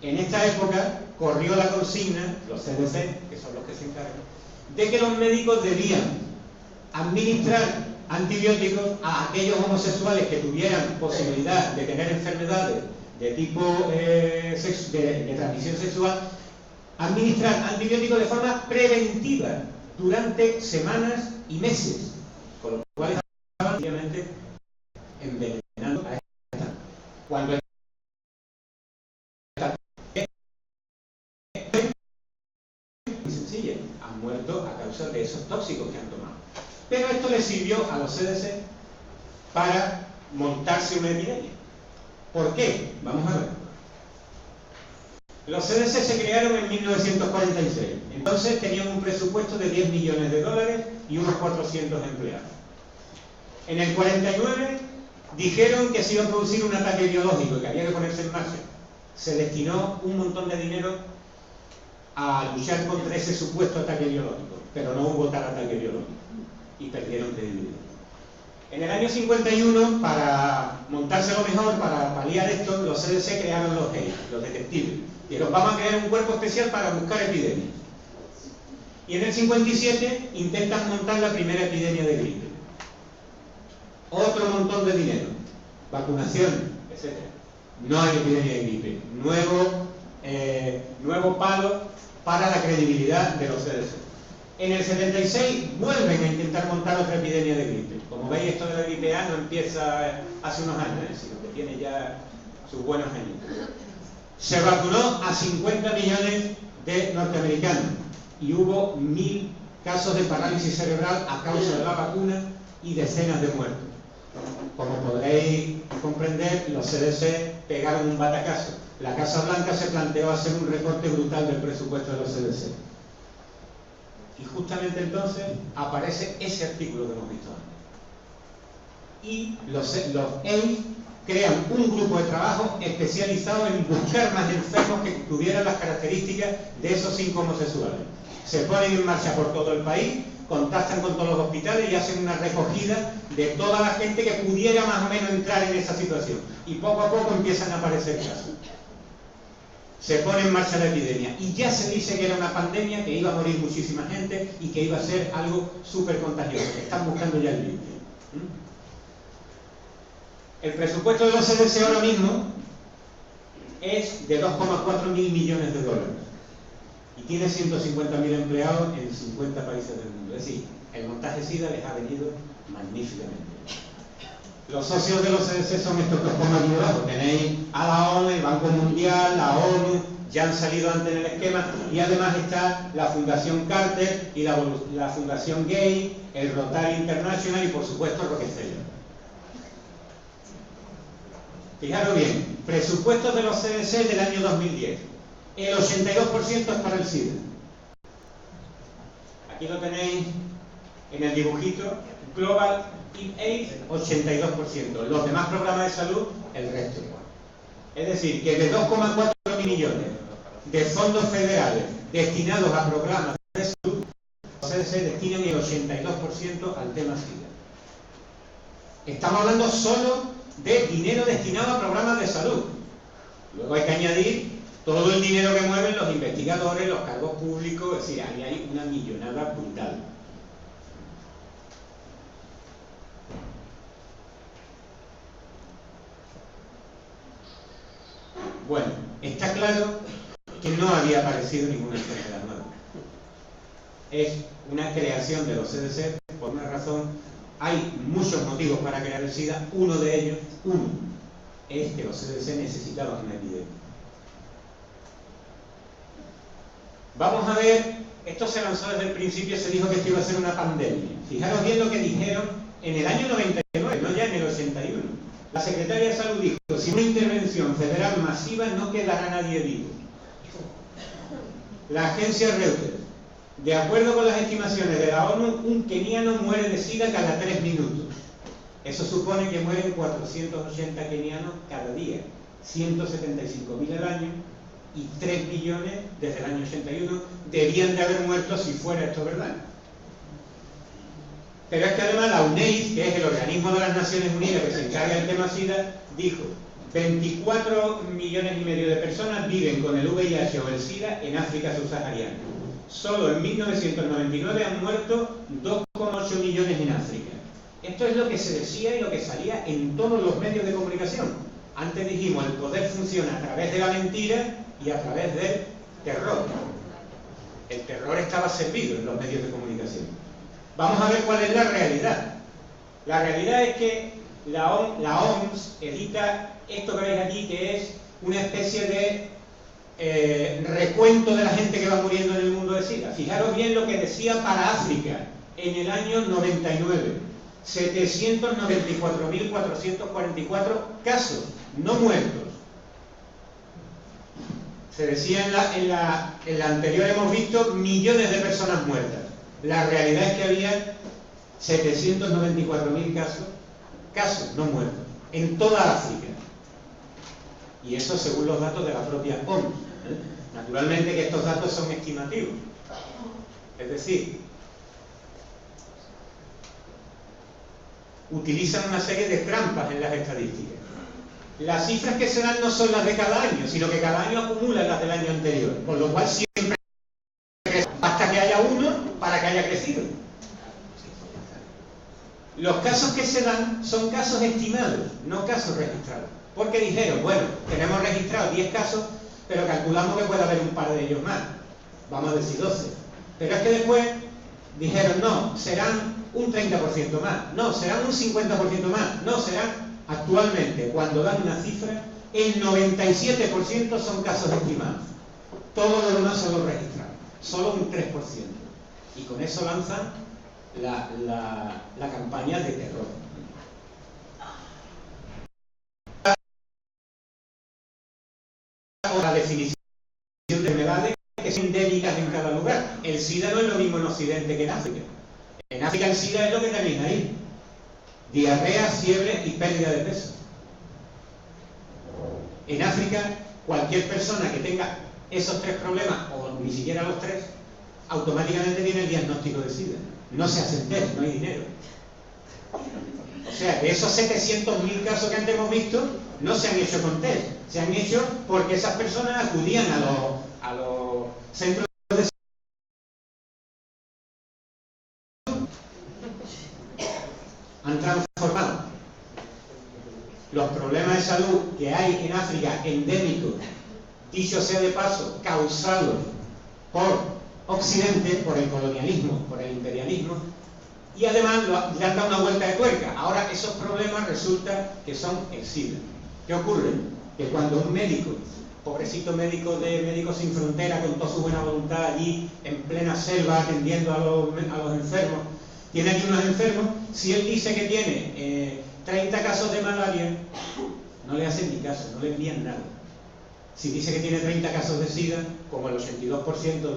En esta época corrió la consigna, los CDC, que son los que se encargan, de que los médicos debían administrar antibióticos a aquellos homosexuales que tuvieran posibilidad de tener enfermedades de tipo de transmisión sexual, administrar antibióticos de forma preventiva durante semanas y meses, con lo cual estaban obviamente envenenando a esta. Cuando han muerto a causa de esos tóxicos que han tomado. Pero esto les sirvió a los CDC para montarse una epidemia. ¿Por qué? Vamos a ver. Los CDC se crearon en 1946. Entonces tenían un presupuesto de 10 millones de dólares y unos 400 empleados. En el 49 dijeron que se iba a producir un ataque biológico y que había que ponerse en marcha. Se destinó un montón de dinero a luchar contra ese supuesto ataque biológico, pero no hubo tal ataque biológico y perdieron credibilidad. En el año 51, para montárselo mejor, para paliar esto, los CDC crearon los GEI, los detectives. Dijeron, vamos a crear un cuerpo especial para buscar epidemias. Y en el 57 intentan montar la primera epidemia de gripe. Otro montón de dinero, vacunación, etc. No hay epidemia de gripe. Nuevo palo para la credibilidad de los CDC. En el 76 vuelven a intentar montar otra epidemia de gripe. Como veis, esto de la gripe A no empieza hace unos años, sino que tiene ya sus buenos años. Se vacunó a 50 millones de norteamericanos y hubo 1000 casos de parálisis cerebral a causa de la vacuna y decenas de muertos. Como podréis comprender, los CDC pegaron un batacazo. La Casa Blanca se planteó hacer un recorte brutal del presupuesto de los CDC. Y justamente entonces aparece ese artículo que hemos visto antes. Y los EIF crean un grupo de trabajo especializado en buscar más enfermos que tuvieran las características de esos 5 homosexuales. Se ponen en marcha por todo el país, contactan con todos los hospitales y hacen una recogida de toda la gente que pudiera más o menos entrar en esa situación. Y poco a poco empiezan a aparecer casos. Se pone en marcha la epidemia y ya se dice que era una pandemia, que iba a morir muchísima gente y que iba a ser algo súper contagioso. Están buscando ya el límite. El presupuesto de los CDC ahora mismo es de 2,4 mil millones de dólares y tiene 150.000 empleados en 50 países del mundo. Es decir, el montaje SIDA les ha venido magníficamente. Los socios de los CDC son estos que os pongo aquí debajo. Tenéis a la ONU, el Banco Mundial, la ONU, ya han salido antes en el esquema, y además está la Fundación Carter y la Fundación Gay, el Rotary International y por supuesto Rockefeller. Fijaros bien, presupuestos de los CDC del año 2010. El 82% es para el SIDA. Aquí lo tenéis en el dibujito. Global AIDS, 82%. Los demás programas de salud, el resto. Es decir, que de 2,4 millones de fondos federales destinados a programas de salud, los CDC destinan el 82% al tema SIDA. Estamos hablando solo de dinero destinado a programas de salud. Luego hay que añadir todo el dinero que mueven los investigadores, los cargos públicos, es decir, ahí hay una millonada brutal. Bueno, está claro que no había aparecido ninguna enfermedad nueva. Es una creación de los CDC por una razón. Hay muchos motivos para crear el SIDA. Uno de ellos, es que los CDC necesitaban una epidemia. Vamos a ver, esto se lanzó desde el principio, se dijo que esto iba a ser una pandemia. Fijaros bien lo que dijeron en el año 99, no ya en el 81. La Secretaria de Salud dijo, sin una intervención federal masiva no quedará nadie vivo. La agencia Reuters, de acuerdo con las estimaciones de la ONU, un keniano muere de SIDA cada 3 minutos. Eso supone que mueren 480 kenianos cada día, 175.000 al año, y 3 millones desde el año 81 debían de haber muerto si fuera esto verdad. Pero es que además la UNAIDS, que es el organismo de las Naciones Unidas que se encarga del tema SIDA, dijo 24,5 millones de personas viven con el VIH o el SIDA en África subsahariana. Solo en 1999 han muerto 2,8 millones en África. Esto es lo que se decía y lo que salía en todos los medios de comunicación. Antes dijimos, el poder funciona a través de la mentira y a través del terror. El terror estaba servido en los medios de comunicación. Vamos a ver cuál es la realidad. La realidad es que la OMS edita esto que veis aquí, que es una especie de recuento de la gente que va muriendo en el mundo de SIDA. Fijaros bien lo que decía para África en el año 99. 794.444 casos, no muertos. Se decía en la anterior, hemos visto millones de personas muertas. La realidad es que había 794.000 casos no muertos, en toda África. Y eso según los datos de la propia OMS. Naturalmente que estos datos son estimativos. Es decir, utilizan una serie de trampas en las estadísticas. Las cifras que se dan no son las de cada año, sino que cada año acumulan las del año anterior, con lo cual siempre hasta que haya uno para que haya crecido. Los casos que se dan son casos estimados, no casos registrados. Porque dijeron, bueno, tenemos registrados 10 casos, pero calculamos que puede haber un par de ellos más. Vamos a decir 12. Pero es que después dijeron, no, serán un 30% más, no, serán un 50% más, no, serán... Actualmente, cuando dan una cifra, el 97% son casos estimados. Todo lo demás son los registrados, solo un 3%. Y con eso lanzan la campaña de terror. definición de enfermedades que son endémicas en cada lugar. El SIDA no es lo mismo en Occidente que en África. En África el SIDA es lo que tenéis ahí: diarrea, fiebre y pérdida de peso. En África, cualquier persona que tenga esos tres problemas, o ni siquiera los tres, automáticamente tiene el diagnóstico de SIDA. No se hacen test, no hay dinero. O sea, de esos 700.000 casos que antes hemos visto, no se han hecho con test, se han hecho porque esas personas acudían a los centros de salud. Han transformado los problemas de salud que hay en África, endémicos, dicho sea de paso, causados por Occidente, por el colonialismo, por el imperialismo, y además le han dado una vuelta de tuerca. Ahora esos problemas resulta que son el SIDA. ¿Qué ocurre? Que cuando un médico, pobrecito médico de Médicos Sin Fronteras, con toda su buena voluntad allí en plena selva atendiendo a los enfermos, tiene aquí unos enfermos, si él dice que tiene 30 casos de malaria, no le hacen ni caso, no le envían nada. Si dice que tiene 30 casos de SIDA, como el 82%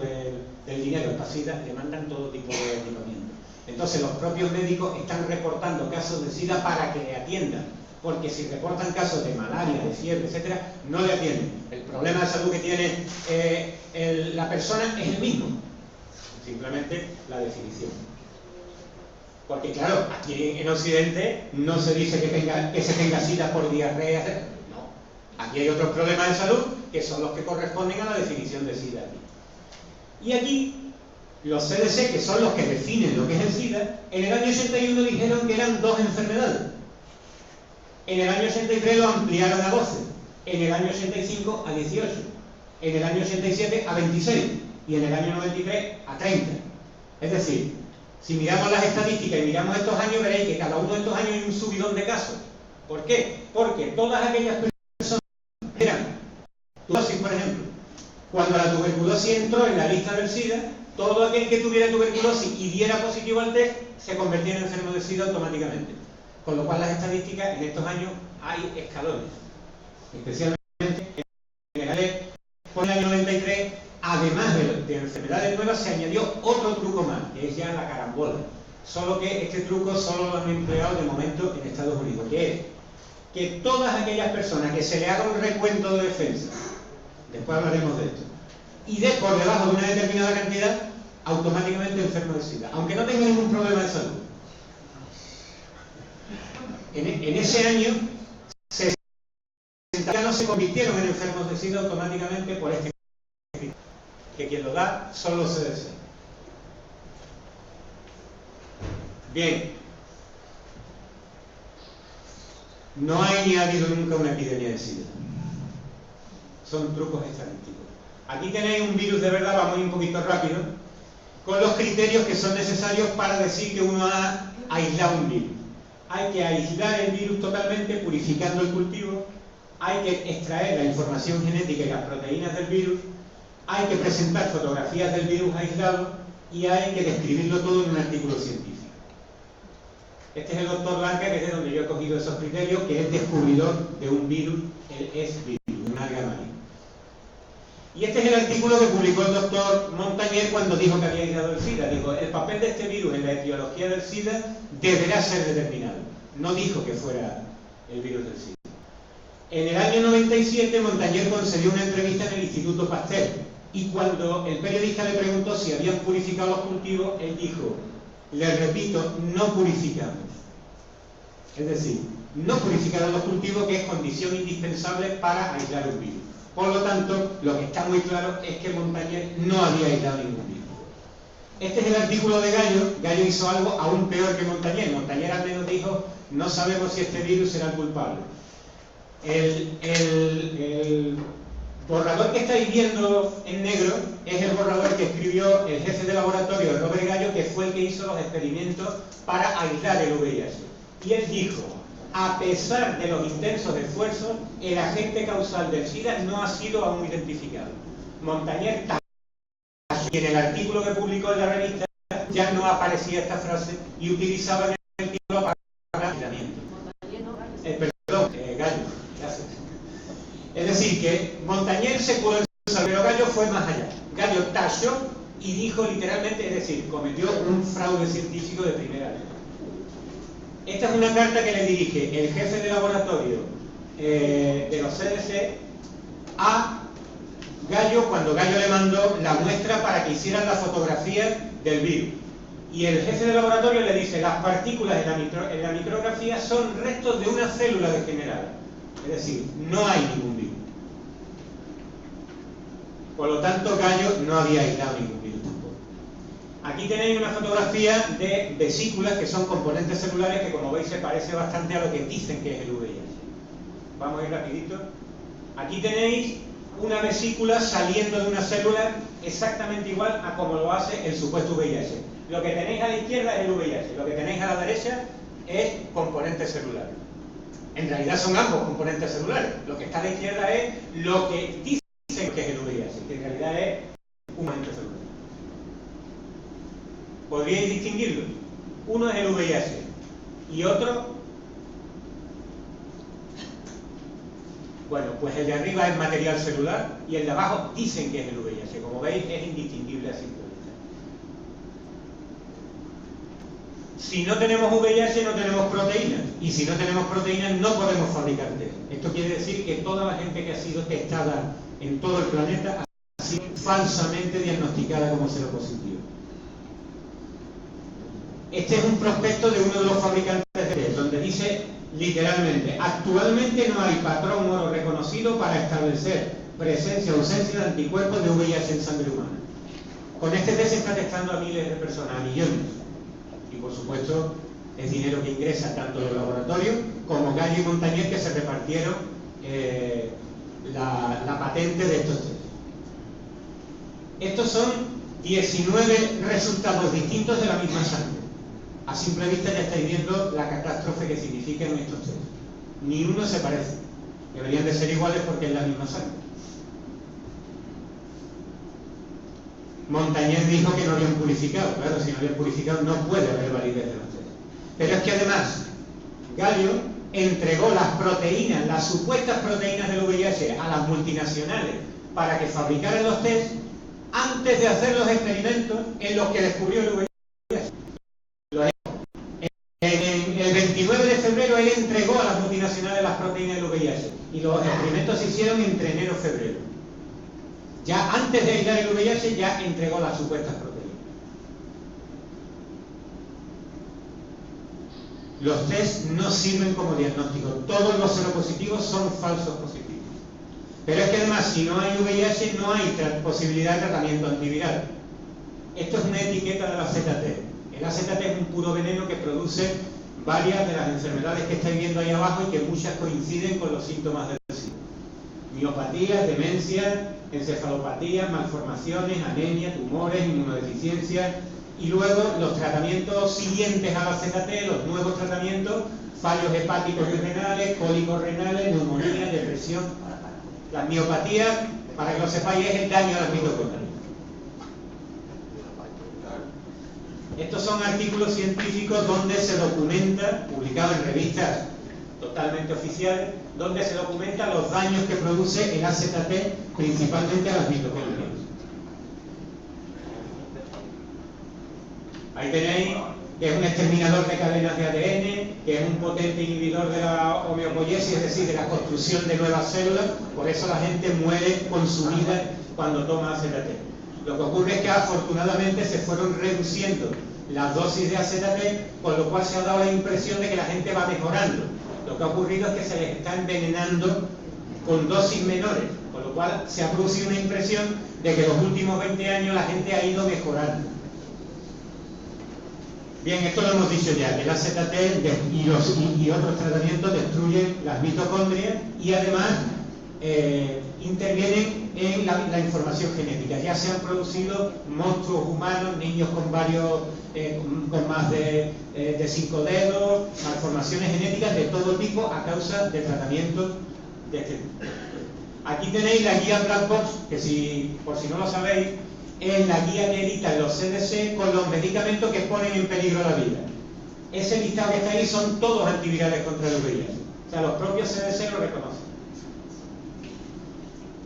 del dinero es para SIDA, le mandan todo tipo de equipamiento. Entonces los propios médicos están reportando casos de SIDA para que le atiendan, porque si reportan casos de malaria, de fiebre, etcétera, no le atienden. El problema de salud que tiene la persona es el mismo, simplemente la definición. Porque claro, aquí en Occidente no se dice que se tenga SIDA por diarrea, etcétera. No, aquí hay otros problemas de salud que son los que corresponden a la definición de SIDA. Y aquí los CDC, que son los que definen lo que es el SIDA, en el año 81 dijeron que eran 2 enfermedades. En el año 83 lo ampliaron a 12. En el año 85 a 18. En el año 87 a 26. Y en el año 93 a 30. Es decir, si miramos las estadísticas y miramos estos años, veréis que cada uno de estos años hay un subidón de casos. ¿Por qué? Porque todas aquellas personas eran tuberculosis, por ejemplo. Cuando la tuberculosis entró en la lista del SIDA, todo aquel que tuviera tuberculosis y diera positivo al test se convertía en enfermo de SIDA automáticamente. Con lo cual las estadísticas en estos años hay escalones. Especialmente por el año 93, además de enfermedades nuevas, se añadió otro truco más, que es ya la carambola. Solo que este truco solo lo han empleado de momento en Estados Unidos, que es que todas aquellas personas que se le haga un recuento de defensa, después hablaremos de esto, y de por debajo de una determinada cantidad, automáticamente enfermo de SIDA, aunque no tenga ningún problema de salud. En ese año, 60 no se convirtieron en enfermos de SIDA automáticamente por este criterio, que quien lo da son los CDC. Bien, no hay ni ha habido nunca una epidemia de SIDA. Son trucos estadísticos. Aquí tenéis un virus de verdad, vamos a ir un poquito rápido, con los criterios que son necesarios para decir que uno ha aislado un virus. Hay que aislar el virus totalmente, purificando el cultivo, hay que extraer la información genética y las proteínas del virus, hay que presentar fotografías del virus aislado y hay que describirlo todo en un artículo científico. Este es el doctor Blanca, que es de donde yo he cogido esos criterios, que es descubridor de un virus, el S-virus, un alga marina. Y este es el artículo que publicó el doctor Montañer cuando dijo que había aislado el SIDA. Dijo, el papel de este virus en la etiología del SIDA deberá ser determinado. No dijo que fuera el virus del SIDA. En el año 97, Montañer concedió una entrevista en el Instituto Pasteur. Y cuando el periodista le preguntó si habían purificado los cultivos, él dijo, le repito, no purificamos. Es decir, no purificaron los cultivos, que es condición indispensable para aislar un virus. Por lo tanto, lo que está muy claro es que Montañer no había aislado ningún virus. Este es el artículo de Gallo. Gallo hizo algo aún peor que Montañer. Montañer al menos dijo, no sabemos si este virus será el culpable. El borrador que estáis viendo en negro es el borrador que escribió el jefe de laboratorio, Robert Gallo, que fue el que hizo los experimentos para aislar el VIH. Y él dijo, a pesar de los intensos esfuerzos, el agente causal del SIDA no ha sido aún identificado. Montañer también, y en el artículo que publicó en la revista ya no aparecía esta frase y utilizaba el título para aislamiento. Perdón, Gallo, gracias. Es decir, que Montañés se curó el sarampión, pero Gallo fue más allá. Gallo tachó y dijo literalmente, es decir, cometió un fraude científico de primera ley. Esta es una carta que le dirige el jefe de laboratorio de los CDC a Gallo cuando Gallo le mandó la muestra para que hicieran la fotografía del virus. Y el jefe de laboratorio le dice, las partículas en la micrografía son restos de una célula degenerada. Es decir, no hay ningún virus. Por lo tanto, Gallo no había aislado ningún virus tampoco. Aquí tenéis una fotografía de vesículas que son componentes celulares que, como veis, se parece bastante a lo que dicen que es el VIH. Vamos a ir rapidito. Aquí tenéis una vesícula saliendo de una célula exactamente igual a como lo hace el supuesto VIH. Lo que tenéis a la izquierda es el VIH, lo que tenéis a la derecha es componentes celulares. En realidad son ambos componentes celulares. Lo que está a la izquierda es lo que dicen que es el VIH, que en realidad es un componente celular. ¿Podríais distinguirlo? Uno es el VIH y otro... Bueno, pues el de arriba es material celular y el de abajo dicen que es el VIH. Como veis, es indistinguible a simple vista. Si no tenemos VIH, no tenemos proteínas. Y si no tenemos proteínas, no podemos fabricar test. Esto quiere decir que toda la gente que ha sido testada en todo el planeta ha sido falsamente diagnosticada como seropositiva. Este es un prospecto de uno de los fabricantes de test, donde dice literalmente, actualmente no hay patrón oro reconocido para establecer presencia o ausencia de anticuerpos de VIH en sangre humana. Con este test se está testando a miles de personas, a millones. Y por supuesto, es dinero que ingresa tanto los laboratorios como Gallo y Montañés, que se repartieron la patente de estos test. Estos son 19 resultados distintos de la misma sangre. A simple vista ya estáis viendo la catástrofe que significan estos test. Ni uno se parece. Deberían de ser iguales porque es la misma sangre. Montañés dijo que no habían purificado. Claro, si no habían purificado no puede haber validez de los test. Pero es que además, Gallo entregó las proteínas, las supuestas proteínas del VIH a las multinacionales para que fabricaran los test antes de hacer los experimentos en los que descubrió el VIH. El 29 de febrero él entregó a las multinacionales las proteínas del VIH y los experimentos se hicieron entre enero y febrero. Ya antes de aislar el VIH ya entregó las supuestas proteínas. Los test no sirven como diagnóstico. Todos los seropositivos son falsos positivos. Pero es que además, si no hay VIH, no hay posibilidad de tratamiento antiviral. Esto es una etiqueta de la AZT. El AZT es un puro veneno que produce varias de las enfermedades que estáis viendo ahí abajo y que muchas coinciden con los síntomas del SIDA. Miopatías, demencia, encefalopatías, malformaciones, anemia, tumores, inmunodeficiencia y luego los tratamientos siguientes al AZT, los nuevos tratamientos, fallos hepáticos y renales, cólicos renales, neumonía, depresión. Las miopatías, para que lo sepáis, es el daño a las mitocondrias. Estos son artículos científicos donde se documenta, publicados en revistas totalmente oficiales, donde se documentan los daños que produce el AZT principalmente a las mitocondrias. Ahí tenéis que es un exterminador de cadenas de ADN, que es un potente inhibidor de la homeopoiesis, es decir, de la construcción de nuevas células. Por eso la gente muere consumida cuando toma AZT. Lo que ocurre es que afortunadamente se fueron reduciendo las dosis de AZT, con lo cual se ha dado la impresión de que la gente va mejorando. Lo que ha ocurrido es que se les está envenenando con dosis menores, con lo cual se ha producido una impresión de que los últimos 20 años la gente ha ido mejorando. Bien, esto lo hemos dicho ya, que el AZT y otros tratamientos destruyen las mitocondrias y además intervienen en la información genética. Ya se han producido monstruos humanos, niños con varios, con más de 5 dedos, malformaciones genéticas de todo tipo a causa de tratamientos de este tipo. Aquí tenéis la guía Black Box, que por si no lo sabéis, es la guía que editan los CDC con los medicamentos que ponen en peligro la vida. Ese listado que está ahí son todos antivirales contra el VIH. O sea, los propios CDC lo reconocen.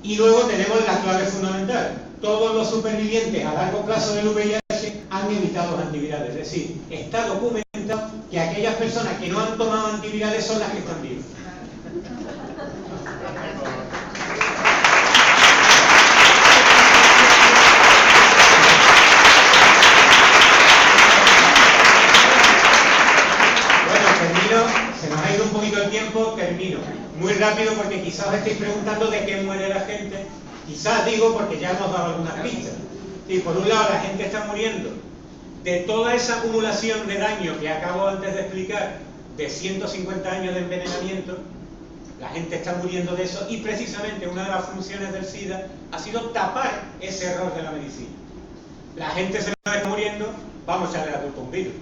Y luego tenemos la clave fundamental. Todos los supervivientes a largo plazo del VIH han evitado los antivirales. Es decir, está documentado que aquellas personas que no han tomado antivirales son las que están vivas. Se nos ha ido un poquito el tiempo, termino muy rápido porque quizás os estéis preguntando de qué muere la gente. Quizás digo porque ya hemos dado algunas pistas. Y por un lado la gente está muriendo de toda esa acumulación de daño que acabo antes de explicar, de 150 años de envenenamiento. La gente está muriendo de eso y precisamente una de las funciones del SIDA ha sido tapar ese error de la medicina. La gente se está muriendo, vamos a echarle la culpa a un virus.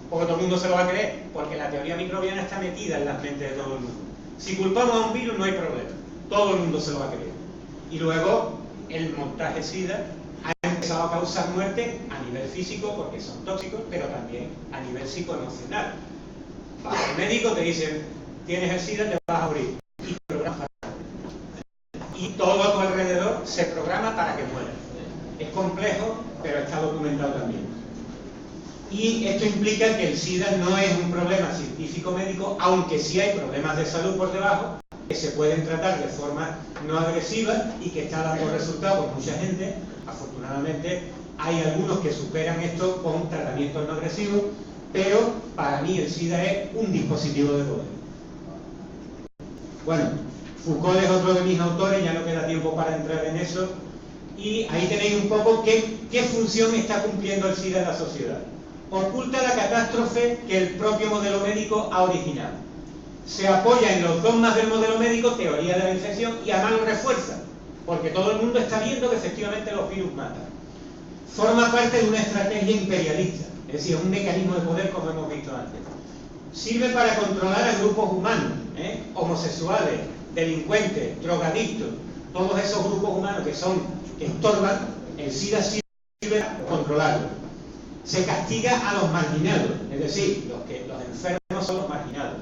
Porque todo el mundo se lo va a creer, porque la teoría microbiana está metida en las mentes de todo el mundo. Si culpamos a un virus no hay problema, todo el mundo se lo va a creer. Y luego el montaje SIDA ha empezado a causar muerte a nivel físico, porque son tóxicos, pero también a nivel psicoemocional. Vas al médico, te dicen, tienes el SIDA, te vas a morir. Y todo a tu alrededor se programa para que mueras. Es complejo, pero está documentado también. Y esto implica que el SIDA no es un problema científico-médico, aunque sí hay problemas de salud por debajo, que se pueden tratar de forma no agresiva y que está dando resultados con mucha gente. Afortunadamente hay algunos que superan esto con tratamientos no agresivos, pero para mí el SIDA es un dispositivo de poder. Bueno, Foucault es otro de mis autores, ya no queda tiempo para entrar en eso, y ahí tenéis un poco qué función está cumpliendo el SIDA en la sociedad. Oculta la catástrofe que el propio modelo médico ha originado. Se apoya en los dogmas del modelo médico, teoría de la infección, y además lo refuerza, porque todo el mundo está viendo que efectivamente los virus matan. Forma parte de una estrategia imperialista, es decir, un mecanismo de poder como hemos visto antes. Sirve para controlar a grupos humanos, homosexuales, delincuentes, drogadictos, todos esos grupos humanos que estorban, el SIDA sirve para controlarlos. Se castiga a los marginados, es decir, los enfermos son los marginados.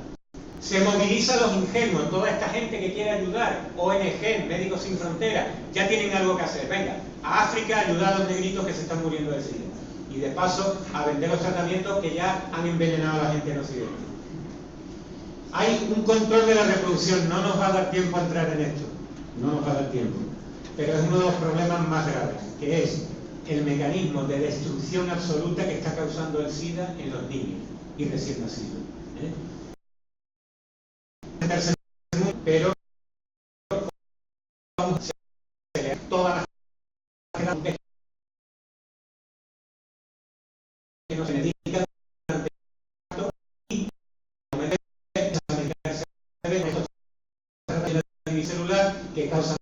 Se moviliza a los ingenuos, toda esta gente que quiere ayudar, ONG, Médicos Sin Fronteras, ya tienen algo que hacer. Venga, a África ayudar a los negritos que se están muriendo de SIDA. Y de paso, a vender los tratamientos que ya han envenenado a la gente en Occidente. Hay un control de la reproducción, no nos va a dar tiempo a entrar en esto, no nos va a dar tiempo. Pero es uno de los problemas más graves, que es el mecanismo de destrucción absoluta que está causando el SIDA en los niños y recién nacidos. Pero todas las que no se dedican y celular que causan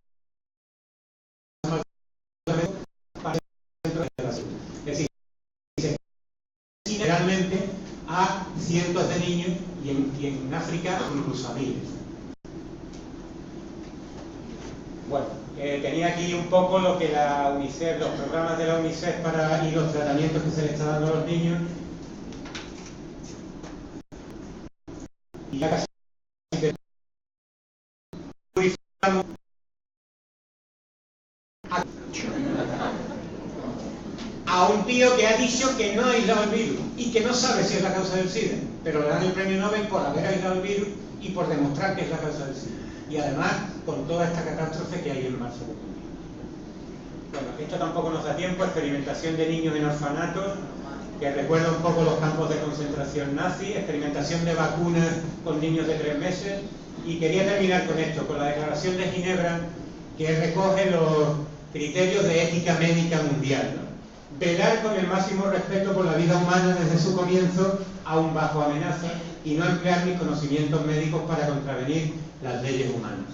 generalmente a cientos de niños y en África incluso a miles. Bueno, tenía aquí un poco lo que la UNICEF, los programas de la UNICEF y los tratamientos que se le está dando a los niños. Y ya casi a un tío que ha dicho que no ha aislado el virus y que no sabe si es la causa del SIDA, pero le dan el premio Nobel por haber aislado el virus y por demostrar que es la causa del SIDA. Y además con toda esta catástrofe que hay en marzo. Bueno, esto tampoco nos da tiempo, experimentación de niños en orfanatos, que recuerda un poco los campos de concentración nazi, experimentación de vacunas con niños de 3 meses, y quería terminar con esto, con la Declaración de Ginebra, que recoge los criterios de ética médica mundial, ¿no? Velar con el máximo respeto por la vida humana desde su comienzo, aún bajo amenaza, y no emplear mis conocimientos médicos para contravenir las leyes humanas.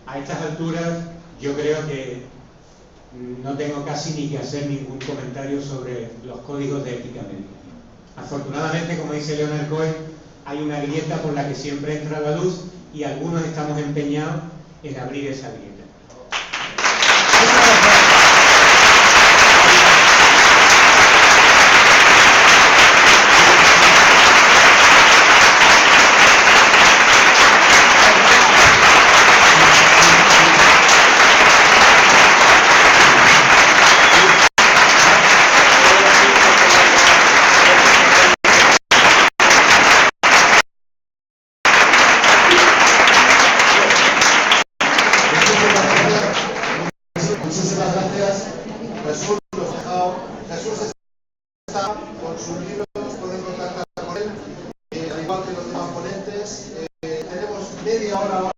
A estas alturas yo creo que no tengo casi ni que hacer ningún comentario sobre los códigos de ética médica. Afortunadamente, como dice Leonard Cohen, hay una grieta por la que siempre entra la luz y algunos estamos empeñados en abrir esa grieta. ahora